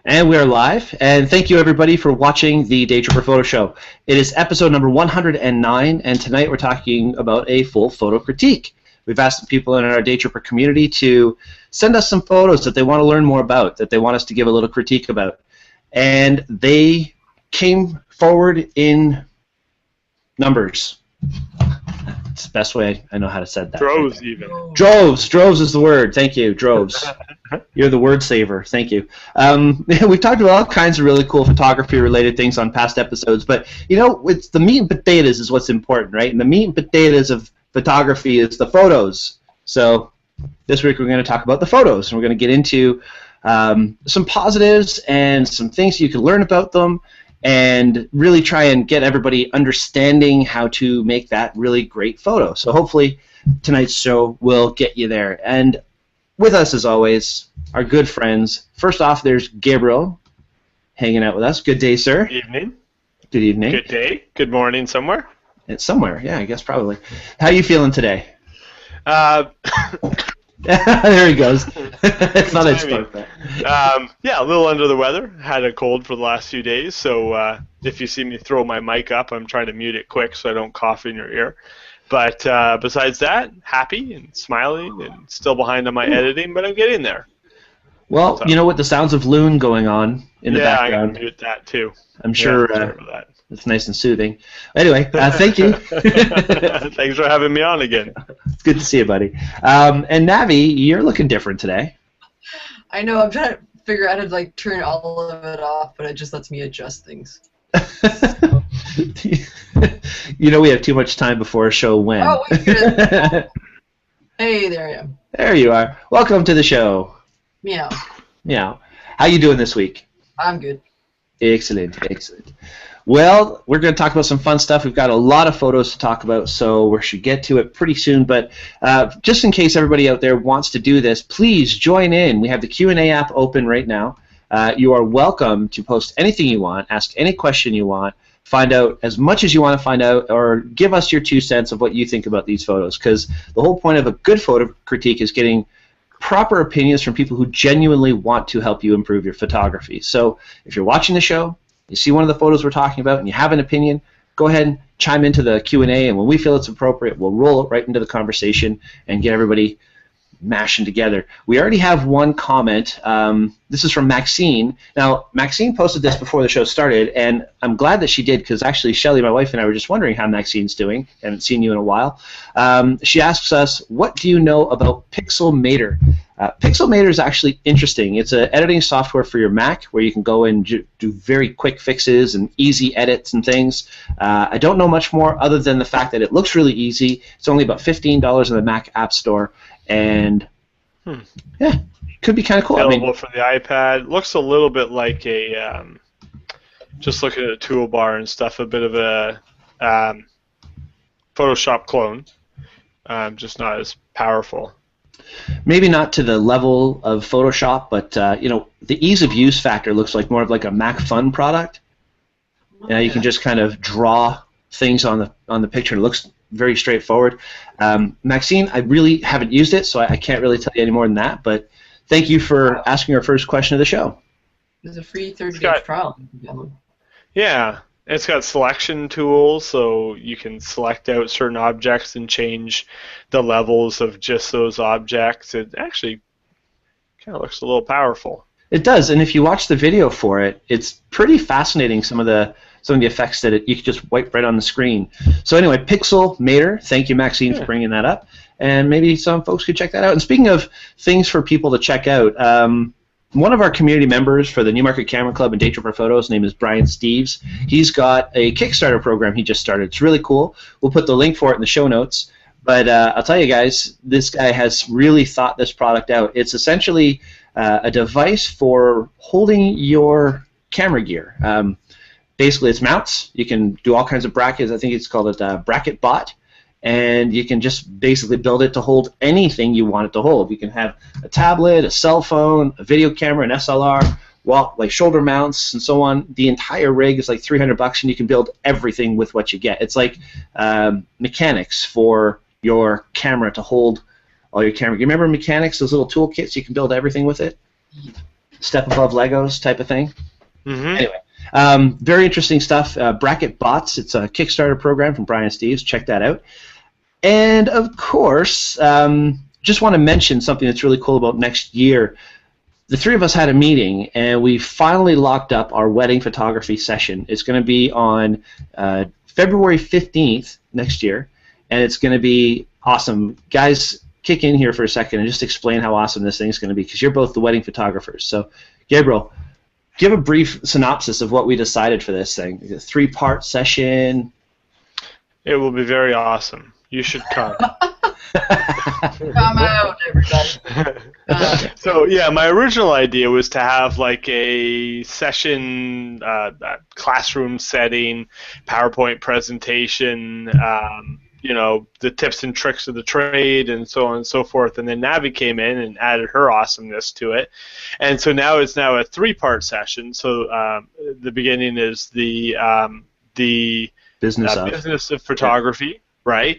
And we are live, and thank you everybody for watching the Daytripper Photo Show. It is episode number 109, and tonight we're talking about a full photo critique. We've asked the people in our Daytripper community to send us some photos that they want to learn more about, that they want us to give a little critique about. And they came forward in numbers. It's the best way I know how to say that. Droves, even. Droves is the word. Thank you, droves. You're the word saver. Thank you. We've talked about all kinds of really cool photography-related things on past episodes, but you know, it's the meat and potatoes is what's important, right? And the meat and potatoes of photography is the photos. So this week we're going to talk about the photos, and we're going to get into some positives and some things you can learn about them, and really try and get everybody understanding how to make that really great photo. So hopefully tonight's show will get you there. And with us, as always, our good friends. First off, there's Gabriel hanging out with us. Good day, sir. Evening. Good evening. Good day. Good morning somewhere. It's somewhere, yeah, I guess probably. How are you feeling today? There he goes. It's not I'd start that. Yeah, a little under the weather. Had a cold for the last few days, so if you see me throw my mic up, I'm trying to mute it quick so I don't cough in your ear. But besides that, happy and smiling and still behind on my editing, but I'm getting there. Well, so, you know, with the sounds of loon going on in the background. Yeah, I'm going to mute that too. I'm sure that. It's nice and soothing. Anyway, thank you. Thanks for having me on again. It's good to see you, buddy. And Navi, you're looking different today. I know. I'm trying to figure out how to like turn all of it off, but it just lets me adjust things. You know we have too much time before a show when. Oh, wait, good. Hey, there I am. There you are. Welcome to the show. Meow. Meow. How you doing this week? I'm good. Excellent, excellent. Well, we're going to talk about some fun stuff. We've got a lot of photos to talk about, so we should get to it pretty soon. But just in case everybody out there wants to do this, please join in. We have the Q&A app open right now. You are welcome to post anything you want, ask any question you want, find out as much as you want to find out, or give us your 2 cents of what you think about these photos. Because the whole point of a good photo critique is getting proper opinions from people who genuinely want to help you improve your photography. So if you're watching the show, you see one of the photos we're talking about, and you have an opinion, go ahead and chime into the Q&A, and when we feel it's appropriate, we'll roll it right into the conversation and get everybody mashing together. We already have one comment. This is from Maxine. Now, Maxine posted this before the show started, and I'm glad that she did, because actually Shelly, my wife, and I were just wondering how Maxine's doing. I haven't seen you in a while. She asks us, what do you know about Pixelmator? Pixelmator is actually interesting. It's an editing software for your Mac where you can go and do very quick fixes and easy edits and things. I don't know much more other than the fact that it looks really easy. It's only about $15 in the Mac App Store, and yeah, could be kind of cool. Available for the iPad. Looks a little bit like a, just looking at a toolbar and stuff, a bit of a Photoshop clone, just not as powerful. Maybe not to the level of Photoshop, but you know, the ease of use factor looks like more of like a Mac Fun product. You know, you can just kind of draw things on the picture. It looks very straightforward. Maxine, I really haven't used it, so I can't really tell you any more than that. But thank you for asking our first question of the show. There's a free 30-day trial. Yeah. It's got selection tools, so you can select out certain objects and change the levels of just those objects. It actually kind of looks a little powerful. It does, and if you watch the video for it, it's pretty fascinating. Some of the effects that you can just wipe right on the screen. So anyway, Pixelmator. Thank you, Maxine, for bringing that up, and maybe some folks could check that out. And speaking of things for people to check out. One of our community members for the Newmarket Camera Club and Daytripper Photos, his name is Brian Steves. He's got a Kickstarter program he just started. It's really cool. We'll put the link for it in the show notes. But I'll tell you guys, this guy has really thought this product out. It's essentially a device for holding your camera gear. Basically, it's mounts. You can do all kinds of brackets. I think it's called a bracket bot. And you can just basically build it to hold anything you want it to hold. You can have a tablet, a cell phone, a video camera, an SLR, like shoulder mounts, and so on. The entire rig is like $300, and you can build everything with what you get. It's like mechanics for your camera to hold all your camera. You remember mechanics, those little toolkits? You can build everything with it. step above Legos type of thing. Mm-hmm. Anyway, very interesting stuff. Bracket Bots, it's a Kickstarter program from Brian Steves. Check that out. And, of course, just want to mention something that's really cool about next year. The three of us had a meeting, and we finally locked up our wedding photography session. It's going to be on February 15th next year, and it's going to be awesome. Guys, kick in here for a second and just explain how awesome this thing is going to be, because you're both the wedding photographers. So, Gabriel, give a brief synopsis of what we decided for this thing. A 3-part session. It will be very awesome. You should come. Come out, everybody. So yeah, my original idea was to have like a session, classroom setting, PowerPoint presentation, the tips and tricks of the trade, and so on and so forth. And then Navi came in and added her awesomeness to it, and so now it's a 3-part session. So the beginning is the business of photography. Yeah. Right?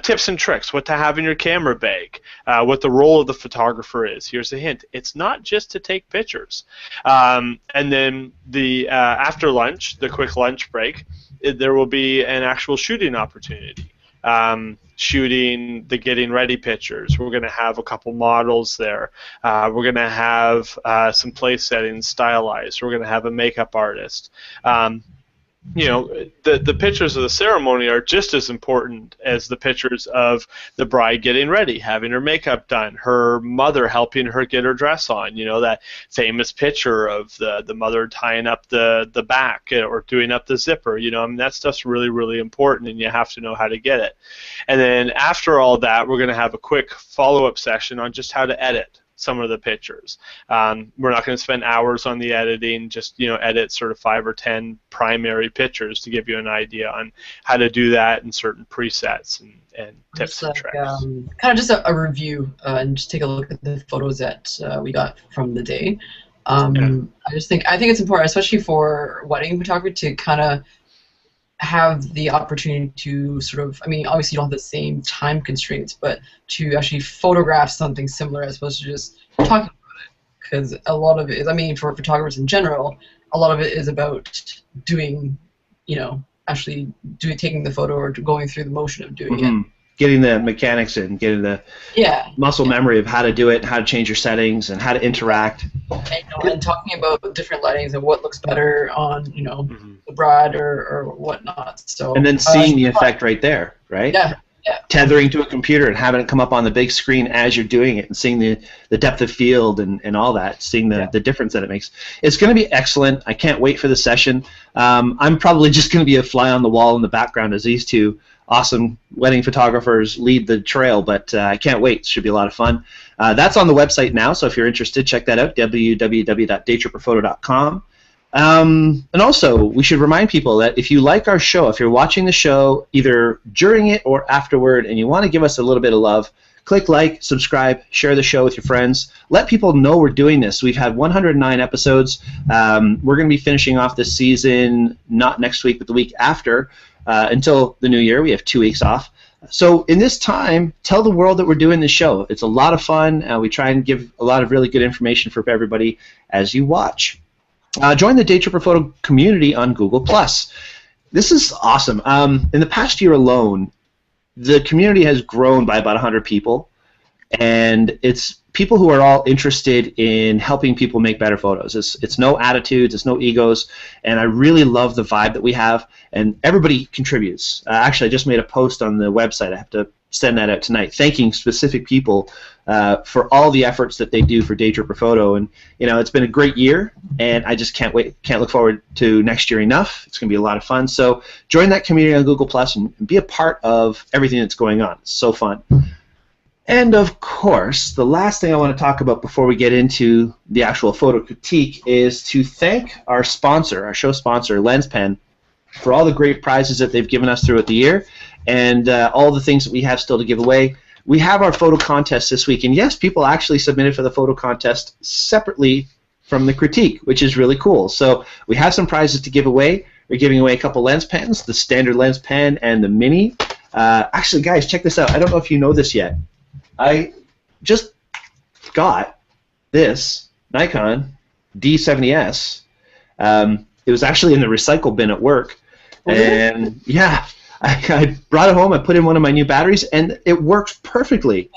Tips and tricks, what to have in your camera bag, what the role of the photographer is. Here's a hint. It's not just to take pictures. And then the after lunch, the quick lunch break, there will be an actual shooting opportunity. Shooting the getting ready pictures. We're going to have a couple models there. We're going to have some place settings stylized. We're going to have a makeup artist. The pictures of the ceremony are just as important as the pictures of the bride getting ready, having her makeup done, her mother helping her get her dress on. That famous picture of the mother tying up the back or doing up the zipper. That stuff's really, really important, and you have to know how to get it. And then after all that, we're going to have a quick follow-up session on just how to edit some of the pictures. We're not going to spend hours on the editing, just edit sort of 5 or 10 primary pictures to give you an idea on how to do that in certain presets and tips and tricks. Kind of just a review and just take a look at the photos that we got from the day. I think it's important, especially for wedding photography, to kind of have the opportunity to sort of, obviously you don't have the same time constraints, but to actually photograph something similar as opposed to just talking about it. Because a lot of it is, for photographers in general, a lot of it is about doing, actually taking the photo or going through the motion of doing it. Getting the mechanics in, getting the muscle memory of how to do it, how to change your settings, and how to interact. And talking about different lightings and what looks better on, the bride or whatnot. So. And then seeing the effect right there, right? Yeah. Tethering to a computer and having it come up on the big screen as you're doing it, and seeing the depth of field and all that, seeing the difference that it makes. It's going to be excellent. I can't wait for the session. I'm probably just going to be a fly on the wall in the background as these two awesome wedding photographers lead the trail, but I can't wait. It should be a lot of fun. That's on the website now, so if you're interested, check that out, www.daytripperphoto.com. And also, we should remind people that if you like our show, if you're watching the show either during it or afterward, and you want to give us a little bit of love, click like, subscribe, share the show with your friends. Let people know we're doing this. We've had 109 episodes. We're going to be finishing off this season, not next week, but the week after. Until the new year. We have 2 weeks off. So in this time, tell the world that we're doing this show. It's a lot of fun. We try and give a lot of really good information for everybody as you watch. Join the Daytripper Photo community on Google+. This is awesome. In the past year alone, the community has grown by about 100 people, and it's people who are all interested in helping people make better photos. It's no attitudes, it's no egos, and I really love the vibe that we have, and everybody contributes. Actually, I just made a post on the website. I have to send that out tonight, thanking specific people for all the efforts that they do for Daytripper Photo. And it's been a great year, and I just can't look forward to next year enough. It's going to be a lot of fun. So join that community on Google+ and be a part of everything that's going on. It's so fun. And of course, the last thing I want to talk about before we get into the actual photo critique is to thank our sponsor, our show sponsor, LensPen, for all the great prizes that they've given us throughout the year, and all the things that we have still to give away. We have our photo contest this week, and yes, people actually submitted for the photo contest separately from the critique, which is really cool. So we have some prizes to give away. We're giving away a couple lens pens, the standard lens pen and the mini. Actually, guys, check this out. I don't know if you know this yet. I just got this Nikon D70S. It was actually in the recycle bin at work, and yeah, I brought it home. I put in one of my new batteries, and it works perfectly.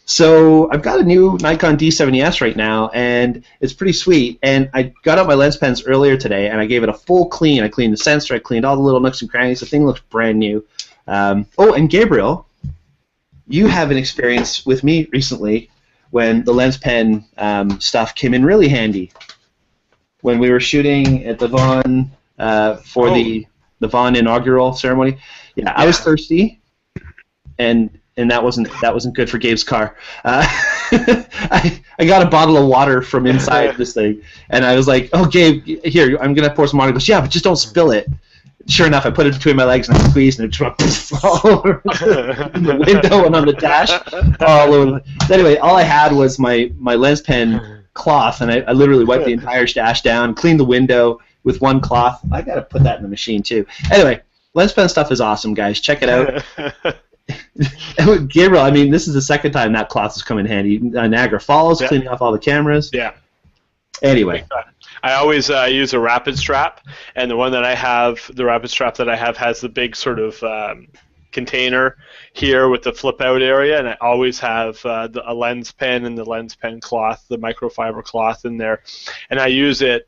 So I've got a new Nikon D70S right now, and it's pretty sweet. And I got out my lens pens earlier today, and I gave it a full clean. I cleaned the sensor. I cleaned all the little nooks and crannies. The thing looks brand new. Oh, and Gabriel, you have an experience with me recently when the lens pen stuff came in really handy. When we were shooting at the Vaughn for the Vaughn inaugural ceremony. Yeah, I was thirsty, and that wasn't good for Gabe's car. I got a bottle of water from inside this thing, and I was like, "Oh, Gabe, here, I'm gonna pour some water." He goes, "Yeah, but just don't spill it." Sure enough, I put it between my legs and I squeezed, and it just went all over the window and on the dash, all over. So anyway, all I had was my lens pen cloth, and I literally wiped the entire dash down, cleaned the window with one cloth. I gotta put that in the machine too. Anyway, lens pen stuff is awesome, guys. Check it out. Gabriel, I mean, this is the second time that cloth has come in handy. Niagara Falls, cleaning off all the cameras. Yeah. Anyway. I always use a rapid strap, and the one that I have, the rapid strap that I have, has the big sort of container here with the flip out area, and I always have a lens pen and the lens pen cloth, the microfiber cloth in there, and I use it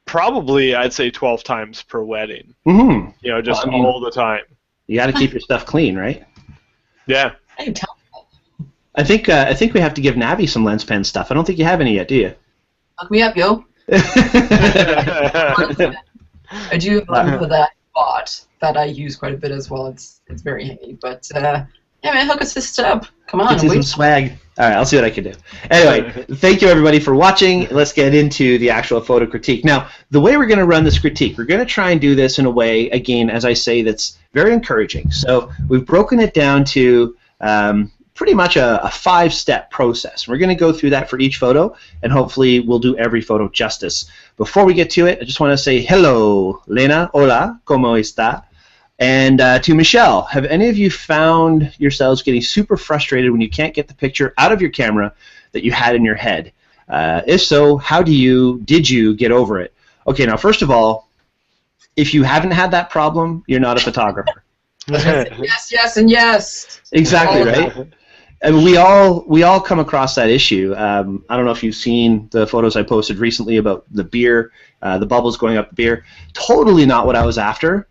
probably, I'd say, 12 times per wedding. Mm-hmm. You know, just all the time. You got to keep your stuff clean, right? Yeah. I think we have to give Navi some lens pen stuff. I don't think you have any yet, do you? Hook me up, yo. I do have one that I bought that I use quite a bit as well. It's very handy, but yeah, man, hook us this up. Come on, get some swag. All right, I'll see what I can do. Anyway, thank you everybody for watching. Let's get into the actual photo critique. Now, the way we're going to run this critique, we're going to try and do this in a way, again, as I say, that's very encouraging. So we've broken it down to pretty much a 5-step process. We're going to go through that for each photo, and hopefully we'll do every photo justice. Before we get to it, I just want to say hello, Lena, hola, ¿cómo está? And to Michelle, have any of you found yourselves getting super frustrated when you can't get the picture out of your camera that you had in your head? If so, how did you get over it? Okay, now first of all, if you haven't had that problem, you're not a photographer. Yes, yes, and yes. Exactly, right? And we all come across that issue. I don't know if you've seen the photos I posted recently about the beer, the bubbles going up the beer. Totally not what I was after.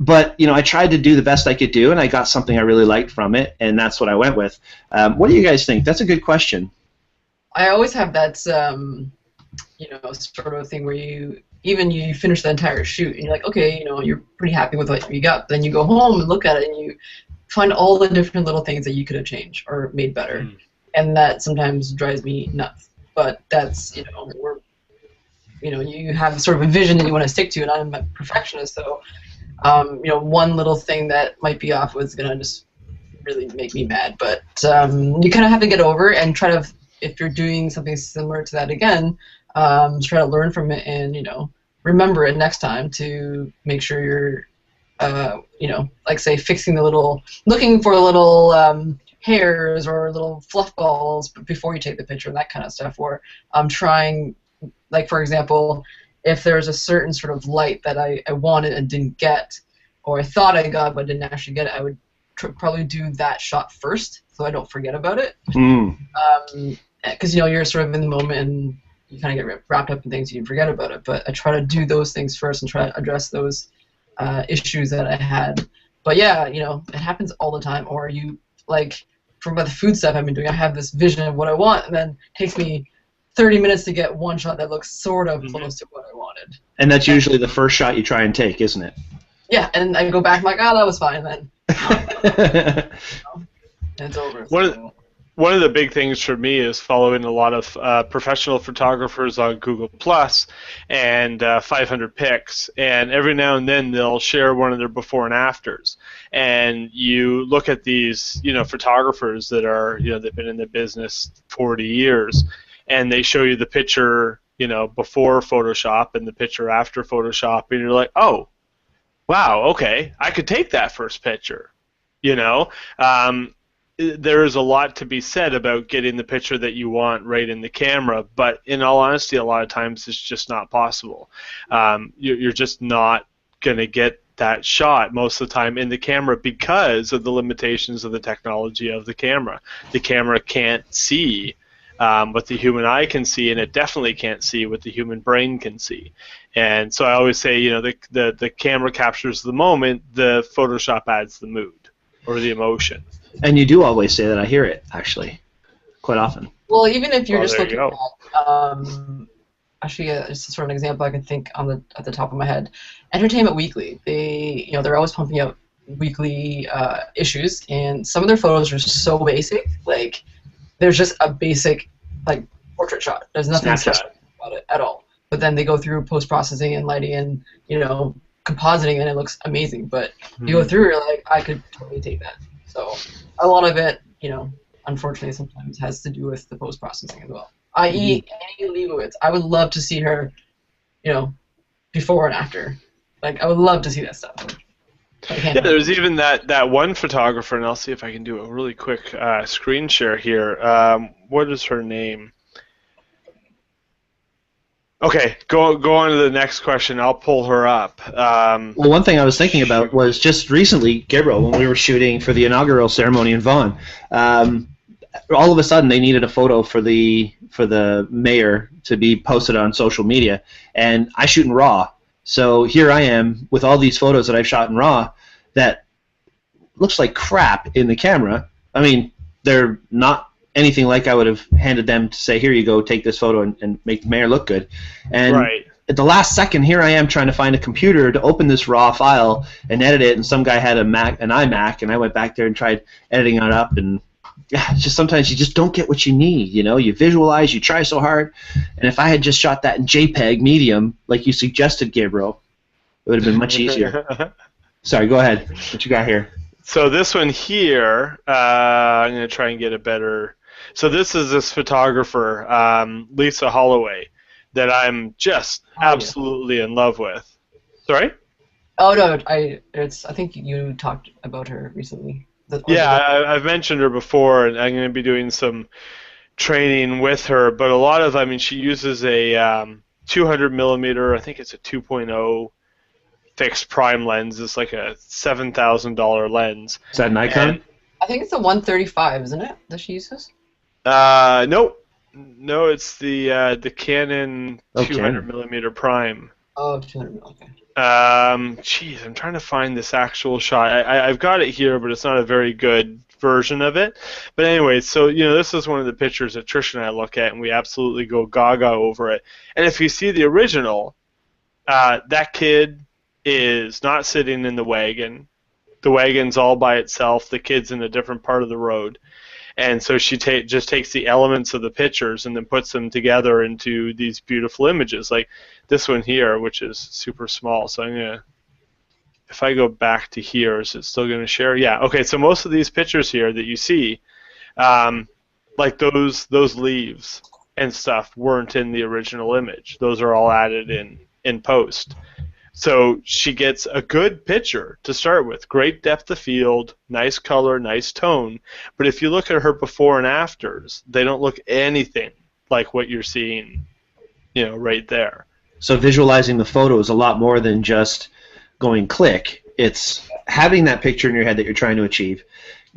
But, you know, I tried to do the best I could do, and I got something I really liked from it, and that's what I went with. What do you guys think? That's a good question. I always have that, you know, sort of thing where you finish the entire shoot, and you're like, okay, you know, you're pretty happy with what you got. Then you go home and look at it, and you find all the different little things that you could have changed or made better. And that sometimes drives me nuts. But that's, you know, you have sort of a vision that you want to stick to, and I'm a perfectionist, so you know, one little thing that might be off was gonna just really make me mad. But you kind of have to get over it and try to, if you're doing something similar to that again, try to learn from it and, you know, remember it next time to make sure you're, you know, like say looking for little hairs or little fluff balls before you take the picture and that kind of stuff. Or trying, like for example, if there's a certain sort of light that I wanted and didn't get, or I thought I got but didn't actually get it, I would probably do that shot first so I don't forget about it. Because, you know, you're sort of in the moment and you kind of get wrapped up in things and you forget about it. But I try to do those things first and try to address those issues that I had. But yeah, you know, it happens all the time. Or you, like, from the food stuff I've been doing, I have this vision of what I want, and then it takes me 30 minutes to get one shot that looks sort of close to what I wanted. And that's usually the first shot you try and take, isn't it? Yeah, and I go back and I'm like, oh, that was fine then. And it's over. One of the big things for me is following a lot of professional photographers on Google Plus and 500 Pics, and every now and then they'll share one of their before and afters. And you look at these, you know, photographers that are, you know, they've been in the business 40 years, and they show you the picture, you know, before Photoshop and the picture after Photoshop, and you're like, oh, wow, okay, I could take that first picture, you know. there is a lot to be said about getting the picture that you want right in the camera, but in all honesty, a lot of times it's just not possible. You're just not going to get that shot most of the time in the camera because of the limitations of the technology of the camera. The camera can't see what the human eye can see, and it definitely can't see what the human brain can see. And so I always say, you know, the camera captures the moment, the Photoshop adds the mood or the emotion. And you do always say that. I hear it, actually, quite often. Well, even if you're just there you looking go. at, actually, just sort of an example I can think at the top of my head. Entertainment Weekly, they're always pumping out weekly issues, and some of their photos are so basic. Like, there's just a basic like portrait shot. There's nothing special about it at all. But then they go through post-processing and lighting and compositing, and it looks amazing. But you go through, you're like, I could totally take that. So a lot of it, unfortunately, sometimes has to do with the post-processing as well. I.e., Annie Leibovitz. I would love to see her, before and after. Like, I would love to see that stuff. Yeah, there's even that one photographer, and I'll see if I can do a really quick screen share here. What is her name? Okay, go on to the next question. I'll pull her up. Well, one thing I was thinking about was just recently, Gabriel, when we were shooting for the inaugural ceremony in Vaughan, all of a sudden they needed a photo for the mayor to be posted on social media, and I shoot in RAW. So here I am with all these photos that I've shot in RAW that looks like crap in the camera. I mean, they're not anything like I would have handed them to say, here you go, take this photo and make the mayor look good. And right. At the last second, here I am trying to find a computer to open this RAW file and edit it, and some guy had an iMac, and I went back there and tried editing it up, and yeah, it's just sometimes you just don't get what you need, You visualize, you try so hard, and if I had just shot that in JPEG medium, like you suggested, Gabriel, it would have been much easier. Sorry, go ahead. What you got here? So this one here, I'm going to try and get a better... So this is this photographer, Lisa Holloway, that I'm just absolutely in love with. Sorry? Oh no, I think you talked about her recently. Yeah, I've mentioned her before, and I'm going to be doing some training with her. But a lot of, she uses a 200 millimeter, I think it's a 2.0 fixed prime lens. It's like a $7,000 lens. Is that Nikon? And, I think it's a 135, isn't it, that she uses? Nope. No, it's the Canon 200 millimeter prime. Oh, 200 okay. Jeez, I'm trying to find this actual shot. I've got it here, but it's not a very good version of it. But anyway, so this is one of the pictures that Trish and I look at, and we absolutely go gaga over it. And if you see the original, that kid is not sitting in the wagon. The wagon's all by itself. The kid's in a different part of the road. And so she just takes the elements of the pictures and then puts them together into these beautiful images, like this one here, which is super small. So I'm going to, if I go back to here, is it still going to share? Yeah, okay, so most of these pictures here that you see, like those leaves and stuff weren't in the original image. Those are all added in post. So she gets a good picture to start with. Great depth of field, nice color, nice tone. But if you look at her before and afters, they don't look anything like what you're seeing, right there. So visualizing the photo is a lot more than just going click. It's having that picture in your head that you're trying to achieve,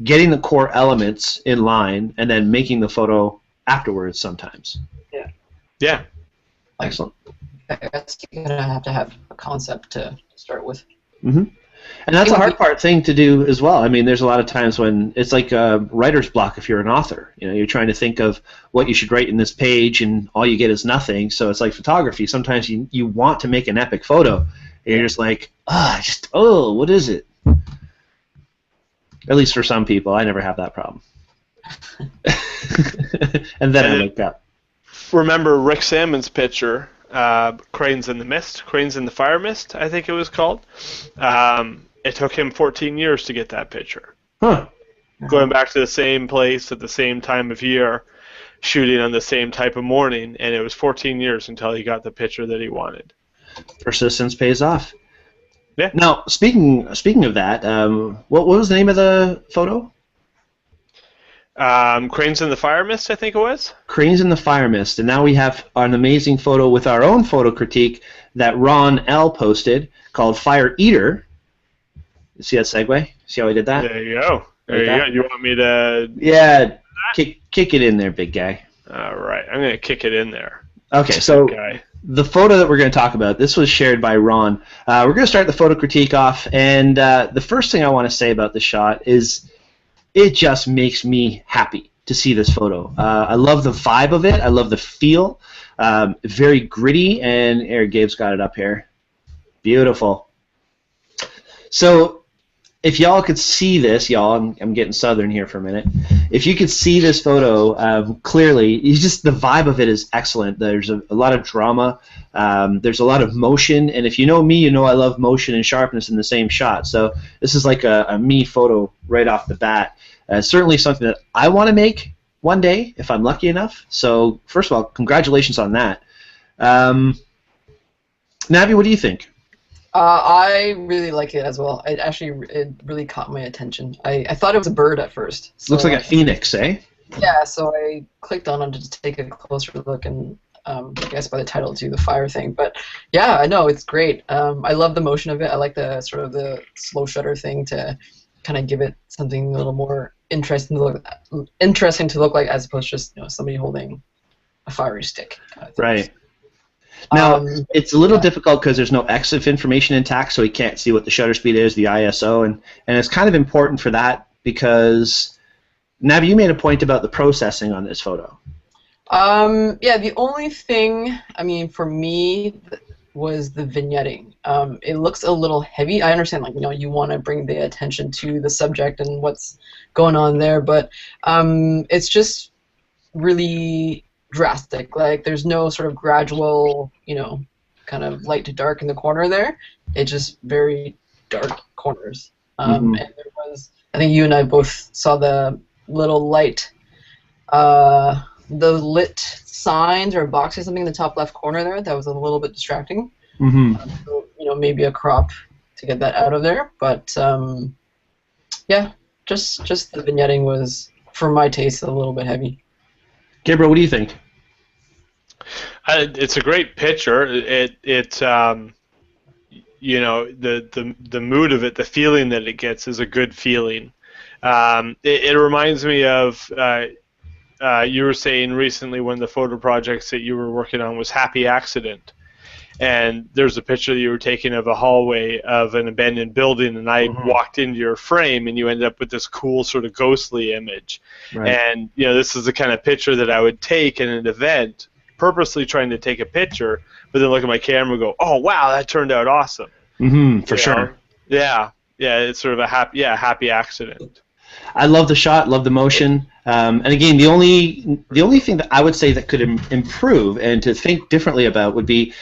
getting the core elements in line, and then making the photo afterwards sometimes. Yeah. Yeah. Excellent. I guess you're going to have a concept to start with. Mm-hmm. And that's a hard thing to do as well. I mean, there's a lot of times when it's like a writer's block if you're an author. You're trying to think of what you should write in this page, and all you get is nothing. So it's like photography. Sometimes you want to make an epic photo, and you're just like, what is it? At least for some people. I never have that problem. And then I wake up. Remember Rick Salmon's picture, Cranes in the Mist, Cranes in the Fire Mist, I think it was called. It took him 14 years to get that picture. Huh. Going back to the same place at the same time of year, shooting on the same type of morning, and it was 14 years until he got the picture that he wanted. Persistence pays off. Yeah. Now, speaking of that, what was the name of the photo? Cranes in the Fire Mist, I think it was. Cranes in the Fire Mist. And now we have an amazing photo with our own photo critique that Ron L. posted called Fire Eater. You see that segue? See how I did that? There you go. There you go. You want me to... Yeah, kick it in there, big guy. All right. I'm going to kick it in there. Okay, so the photo that we're going to talk about, this was shared by Ron. We're going to start the photo critique off, and the first thing I want to say about the shot is it just makes me happy to see this photo. I love the vibe of it. I love the feel. Very gritty, and Gabe's got it up here. Beautiful. So if y'all could see this, y'all, I'm getting southern here for a minute. If you could see this photo clearly, the vibe of it is excellent. There's a lot of drama. There's a lot of motion, and if you know me, you know I love motion and sharpness in the same shot. So this is like a me photo right off the bat. Certainly something that I want to make one day if I'm lucky enough. So first of all, congratulations on that. Navi, what do you think? I really like it as well. It really caught my attention. I thought it was a bird at first. So looks like a phoenix, eh? Yeah, so I clicked on it to take a closer look, and I guess by the title too, the fire thing. But yeah, I know it's great. I love the motion of it. I like the sort of the slow shutter thing to kind of give it something a little more interesting to look like, as opposed to just somebody holding a fiery stick. Right. Now, it's a little difficult because there's no EXIF information intact, so we can't see what the shutter speed is, the ISO, and it's kind of important for that because, Navi, you made a point about the processing on this photo. Yeah, the only thing, for me, was the vignetting. It looks a little heavy. I understand, you want to bring the attention to the subject and what's going on there, but it's just really drastic. Like, there's no sort of gradual, kind of light to dark in the corner there. It's just very dark corners. And there was, I think you and I both saw the little light, the lit signs or boxes, something in the top left corner there that was a little bit distracting. So, maybe a crop to get that out of there. But yeah, just the vignetting was, for my taste, a little bit heavy. Gabriel, what do you think? It's a great picture. The mood of it, the feeling that it gets is a good feeling. It reminds me of you were saying recently one of the photo projects that you were working on was Happy Accident. And there's a picture that you were taking of a hallway of an abandoned building, and I walked into your frame, and you ended up with this cool sort of ghostly image. Right. And this is the kind of picture that I would take in an event, purposely trying to take a picture, but then look at my camera and go, "Oh wow, that turned out awesome." For sure. Yeah, it's sort of a happy accident. I love the shot, love the motion, and again, the only thing that I would say that could improve and to think differently about would be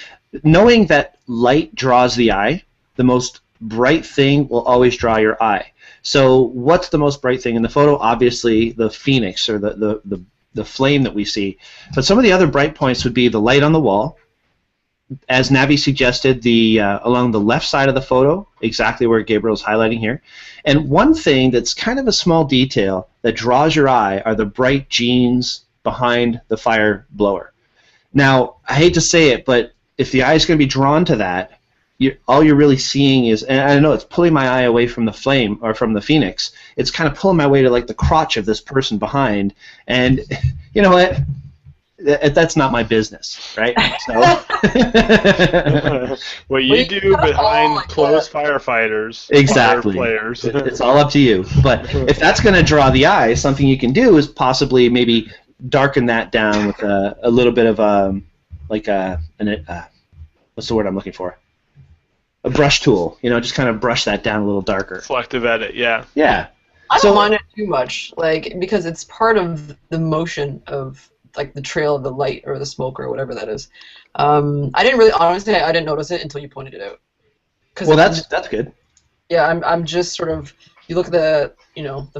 knowing that light draws the eye. The most bright thing will always draw your eye. So what's the most bright thing in the photo? Obviously the phoenix, or the flame that we see. But some of the other bright points would be the light on the wall. As Navi suggested, along the left side of the photo, exactly where Gabriel's highlighting here. And one thing that's kind of a small detail that draws your eye are the bright jeans behind the fire blower. Now, I hate to say it, but if the eye is going to be drawn to that, all you're really seeing is, and I know it's pulling my eye away from the flame or from the phoenix, it's kind of pulling my way to like the crotch of this person behind, and you know what? That's not my business, right? So. What you do behind closed firefighters, exactly. Fire players. It's all up to you. But if that's going to draw the eye, something you can do is possibly maybe darken that down with a little bit of what's the word I'm looking for? A brush tool. Just kind of brush that down a little darker. Selective edit, yeah. Yeah. I don't mind it too much, because it's part of the motion of the trail of the light or the smoke or whatever that is. I didn't notice it until you pointed it out. Well, that's good. Yeah, I'm just sort of, you look at the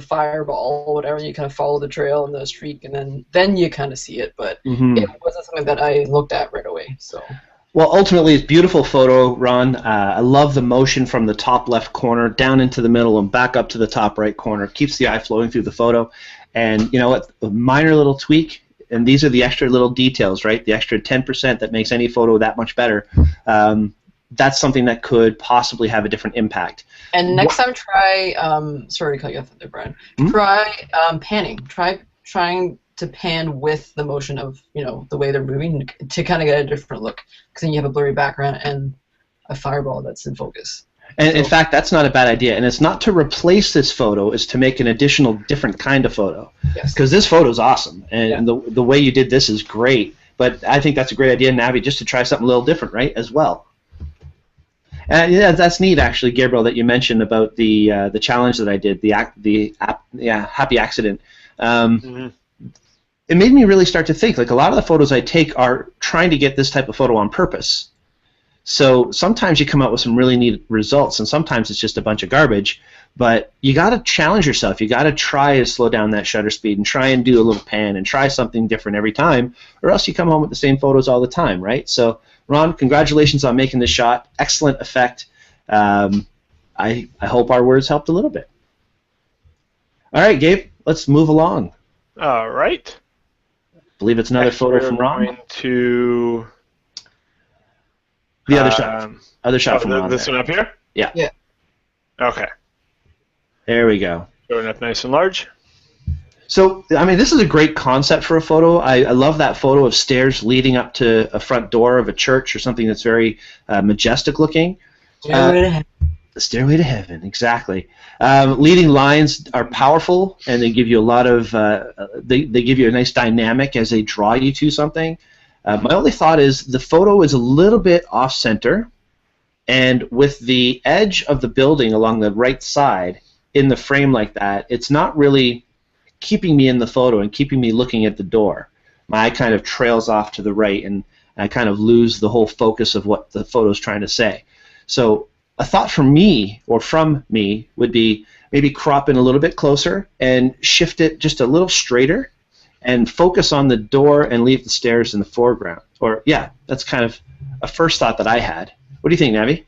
fireball or whatever, and you kind of follow the trail and the streak, and then you kind of see it, but it wasn't something that I looked at right away. So. Well, ultimately, it's a beautiful photo, Ron. I love the motion from the top left corner down into the middle and back up to the top right corner. Keeps the eye flowing through the photo. And you know what? A minor little tweak, and these are the extra little details, right? The extra 10% that makes any photo that much better. That's something that could possibly have a different impact. And next time, try. Sorry to cut you off there, Brian. Try panning. Trying to pan with the motion of the way they're moving to kind of get a different look. Because then you have a blurry background and a fireball that's in focus. And in fact, that's not a bad idea. And it's not to replace this photo; it's to make an additional, different kind of photo. Yes. Because this photo is awesome, and the way you did this is great. But I think that's a great idea, Navi, just to try something a little different, right? As well. And yeah, that's neat, actually, Gabriel, that you mentioned about the challenge that I did, the happy accident. It made me really start to think. Like, a lot of the photos I take are trying to get this type of photo on purpose. So sometimes you come out with some really neat results, and sometimes it's just a bunch of garbage. But you got to challenge yourself. You got to try to slow down that shutter speed and try and do a little pan and try something different every time, or else you come home with the same photos all the time, right? So, Ron, congratulations on making this shot. Excellent effect. I hope our words helped a little bit. All right, Gabe, let's move along. All right. I believe it's another photo from Ron. Going to the other shot. Other shot from Ron. This there. one up here? Yeah. Yeah. Okay. There we go. Showing up nice and large. So, I mean, this is a great concept for a photo. I love that photo of stairs leading up to a front door of a church or something that's very majestic looking. Stairway to Heaven. The Stairway to Heaven, exactly. Leading lines are powerful, and they give you a lot of, they give you a nice dynamic as they draw you to something. My only thought is the photo is a little bit off-center, and with the edge of the building along the right side in the frame like that, it's not really keeping me in the photo and keeping me looking at the door. My eye kind of trails off to the right, and I kind of lose the whole focus of what the photo's trying to say. So a thought from me would be maybe crop in a little bit closer and shift it just a little straighter and focus on the door and leave the stairs in the foreground. Or, yeah, that's kind of a first thought that I had. What do you think, Navi?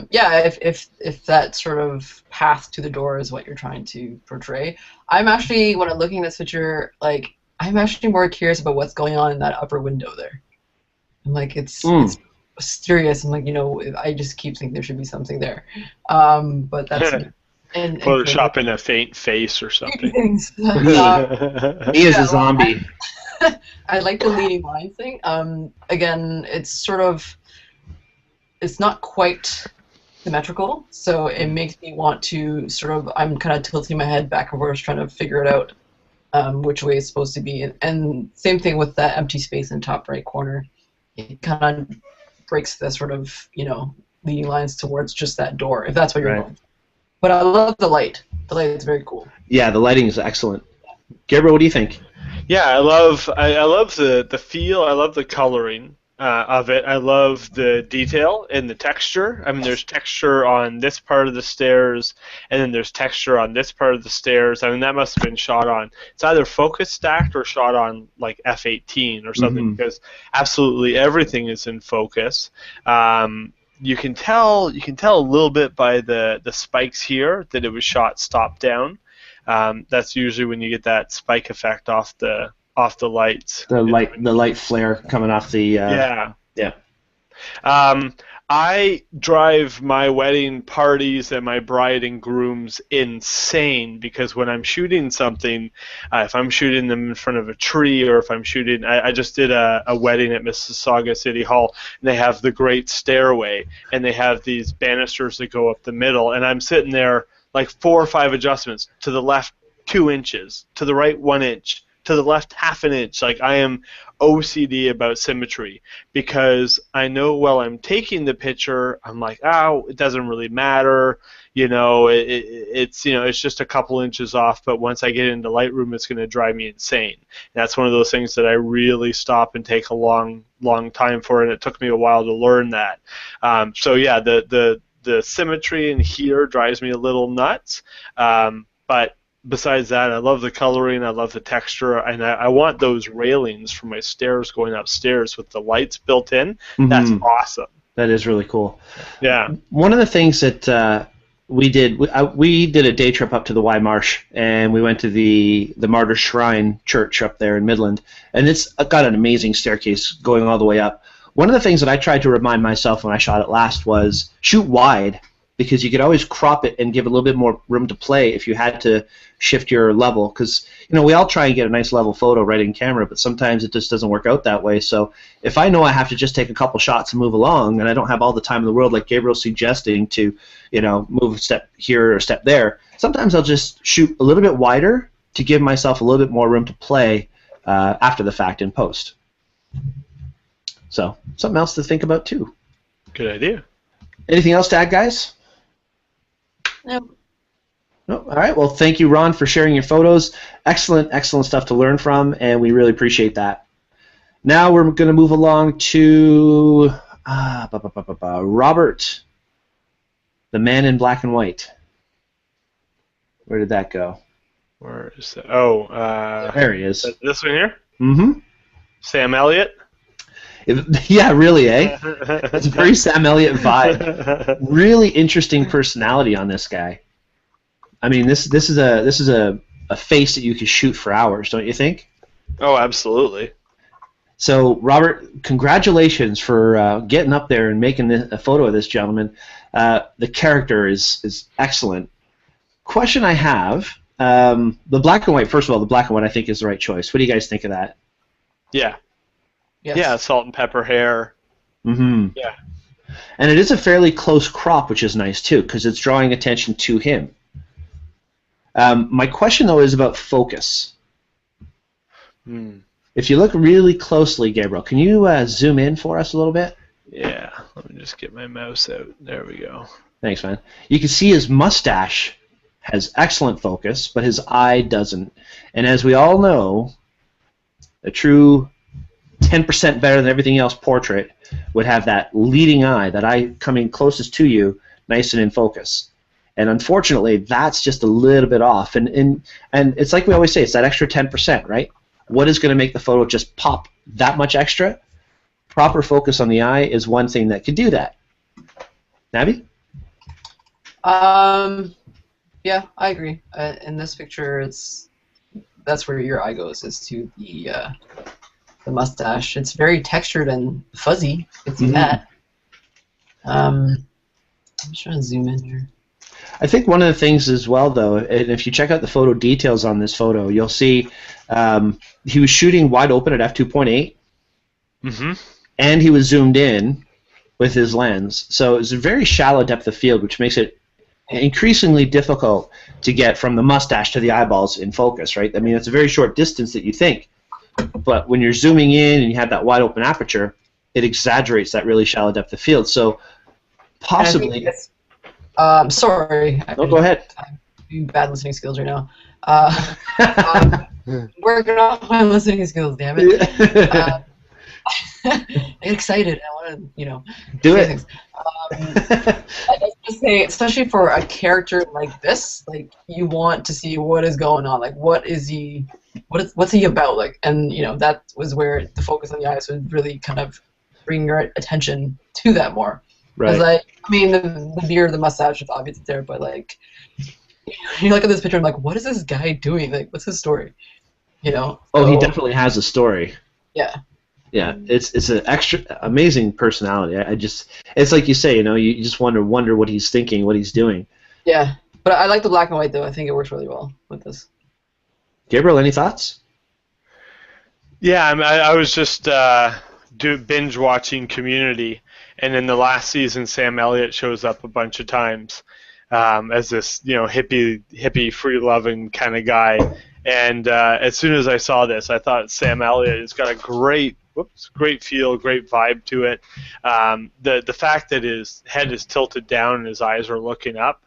Yeah, if that sort of path to the door is what you're trying to portray. I'm actually, when I'm looking at this picture, like, I'm actually more curious about what's going on in that upper window there. I'm like, it's mysterious. I'm like, I just keep thinking there should be something there. But that's... and Photoshop in a faint face or something. Things. He is a zombie. I like the leading line thing. Again, it's sort of... It's not quite symmetrical, so it makes me want to sort of... I'm kind of tilting my head back and forth trying to figure it out which way it's supposed to be. And same thing with that empty space in the top right corner. It kind of breaks the sort of, leading lines towards just that door, if that's what you're going for. But I love the light. The light is very cool. Yeah, the lighting is excellent. Gabriel, what do you think? Yeah, I love the feel. I love the coloring of it. I love the detail and the texture. I mean, there's texture on this part of the stairs, and then there's texture on this part of the stairs. I mean, that must have been shot on. It's either focus stacked or shot on like F18 or something, because absolutely everything is in focus. You can tell a little bit by the spikes here that it was shot stop down. That's usually when you get that spike effect off the lights. The light flare coming off the yeah. I drive my wedding parties and my bride and grooms insane, because when I'm shooting something, if I'm shooting them in front of a tree, or if I'm shooting, I just did a wedding at Mississauga City Hall, and they have the great stairway, and they have these banisters that go up the middle, and I'm sitting there like 4 or 5 adjustments, to the left 2 inches, to the right 1 inch, to the left 1/2 inch. Like, I am OCD about symmetry, because I know while I'm taking the picture, I'm like, oh, it doesn't really matter, it's just a couple inches off, but once I get into Lightroom, it's going to drive me insane. And that's one of those things that I really stop and take a long time for, and it took me a while to learn that. So yeah, the symmetry in here drives me a little nuts, but besides that, I love the coloring, I love the texture, and I want those railings for my stairs going upstairs with the lights built in. That's awesome. That is really cool. Yeah. One of the things that We did a day trip up to the Y Marsh, and we went to the Martyrs Shrine Church up there in Midland, and it's got an amazing staircase going all the way up. One of the things that I tried to remind myself when I shot it last was shoot wide, because you could always crop it and give it a little bit more room to play if you had to shift your level, because we all try and get a nice level photo right in camera, but sometimes it just doesn't work out that way. So if I know I have to just take a couple shots and move along, and I don't have all the time in the world, like Gabriel's suggesting, to move a step here or a step there, sometimes I'll just shoot a little bit wider to give myself a little bit more room to play after the fact in post. So something else to think about too. Good idea. Anything else to add, guys? No. No? All right. Well, thank you, Ron, for sharing your photos. Excellent, excellent stuff to learn from, and we really appreciate that. Now we're going to move along to Robert, the man in black and white. Where did that go? Where is that? Oh, there he is. This one here? Mm-hmm. Sam Elliott? Yeah, really, eh? It's a very Sam Elliott vibe. Really interesting personality on this guy. I mean, this is a face that you could shoot for hours, don't you think? Oh, absolutely. So, Robert, congratulations for getting up there and making a photo of this gentleman. The character is excellent. Question I have, the black and white, first of all, the black and white I think is the right choice. What do you guys think of that? Yeah. Yes. Yeah, salt and pepper hair. Mm-hmm. Yeah. And it is a fairly close crop, which is nice too, because it's drawing attention to him. My question, though, is about focus. If you look really closely, Gabriel, can you zoom in for us a little bit? Yeah, let me just get my mouse out. There we go. Thanks, man. You can see his mustache has excellent focus, but his eye doesn't. And as we all know, a true 10% better than everything else portrait would have that leading eye, that eye coming closest to you, nice and in focus. And unfortunately, that's just a little bit off. And it's like we always say, it's that extra 10%, right? What is going to make the photo just pop that much extra? Proper focus on the eye is one thing that could do that. Nabby? Yeah, I agree. In this picture, that's where your eye goes, is to the mustache. It's very textured and fuzzy. You can see that. I'm just trying to zoom in here. I think one of the things as well, though, and if you check out the photo details on this photo, you'll see he was shooting wide open at f2.8, and he was zoomed in with his lens. So it's a very shallow depth of field, which makes it increasingly difficult to get from the mustache to the eyeballs in focus, right? I mean, it's a very short distance that you think, but when you're zooming in and you have that wide open aperture, it exaggerates that really shallow depth of field. So possibly... Sorry. No, go ahead. I'm doing bad listening skills right now. Working on my listening skills, damn it. I get excited. I want to, do it. Things. I just say, especially for a character like this, like you want to see what is going on. Like, what's he about? Like, and that was where the focus on the eyes would really kind of bring your attention to that more. Right. I mean, the beard, the mustache, it's obvious it's there, but like, you look at this picture, I'm like, what is this guy doing? Like, what's his story? Oh, he definitely has a story. Yeah. Yeah, it's an extra amazing personality. It's like you say, you just wonder what he's thinking, what he's doing. Yeah, but I like the black and white though. I think it works really well with this. Gabriel, any thoughts? Yeah, I was just binge watching Community. And in the last season, Sam Elliott shows up a bunch of times as this, hippie, free-loving kind of guy. And as soon as I saw this, I thought Sam Elliott has got a great feel, great vibe to it. The fact that his head is tilted down and his eyes are looking up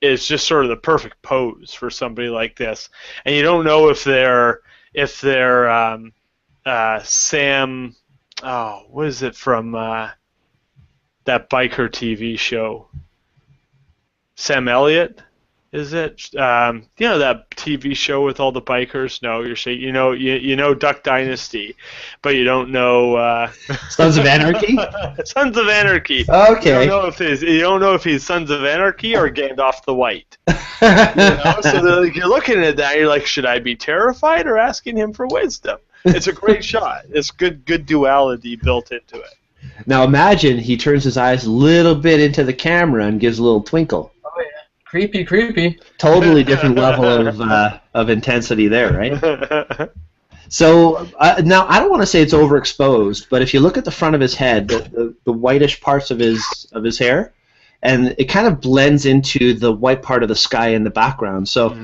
is just sort of the perfect pose for somebody like this. And you don't know if they're Sam. Oh, what is it from that biker TV show? Sam Elliott? Is it that TV show with all the bikers? No, you're saying you know Duck Dynasty, but you don't know Sons of Anarchy? Sons of Anarchy. Okay. You don't know if he's Sons of Anarchy or Gandalf the White. So you're looking at that, you're like, should I be terrified or asking him for wisdom? It's a great shot. It's good duality built into it. Now imagine he turns his eyes a little bit into the camera and gives a little twinkle. Creepy. Totally different level of intensity there, right? So now I don't want to say it's overexposed, but if you look at the front of his head, the whitish parts of his hair, and it kind of blends into the white part of the sky in the background. So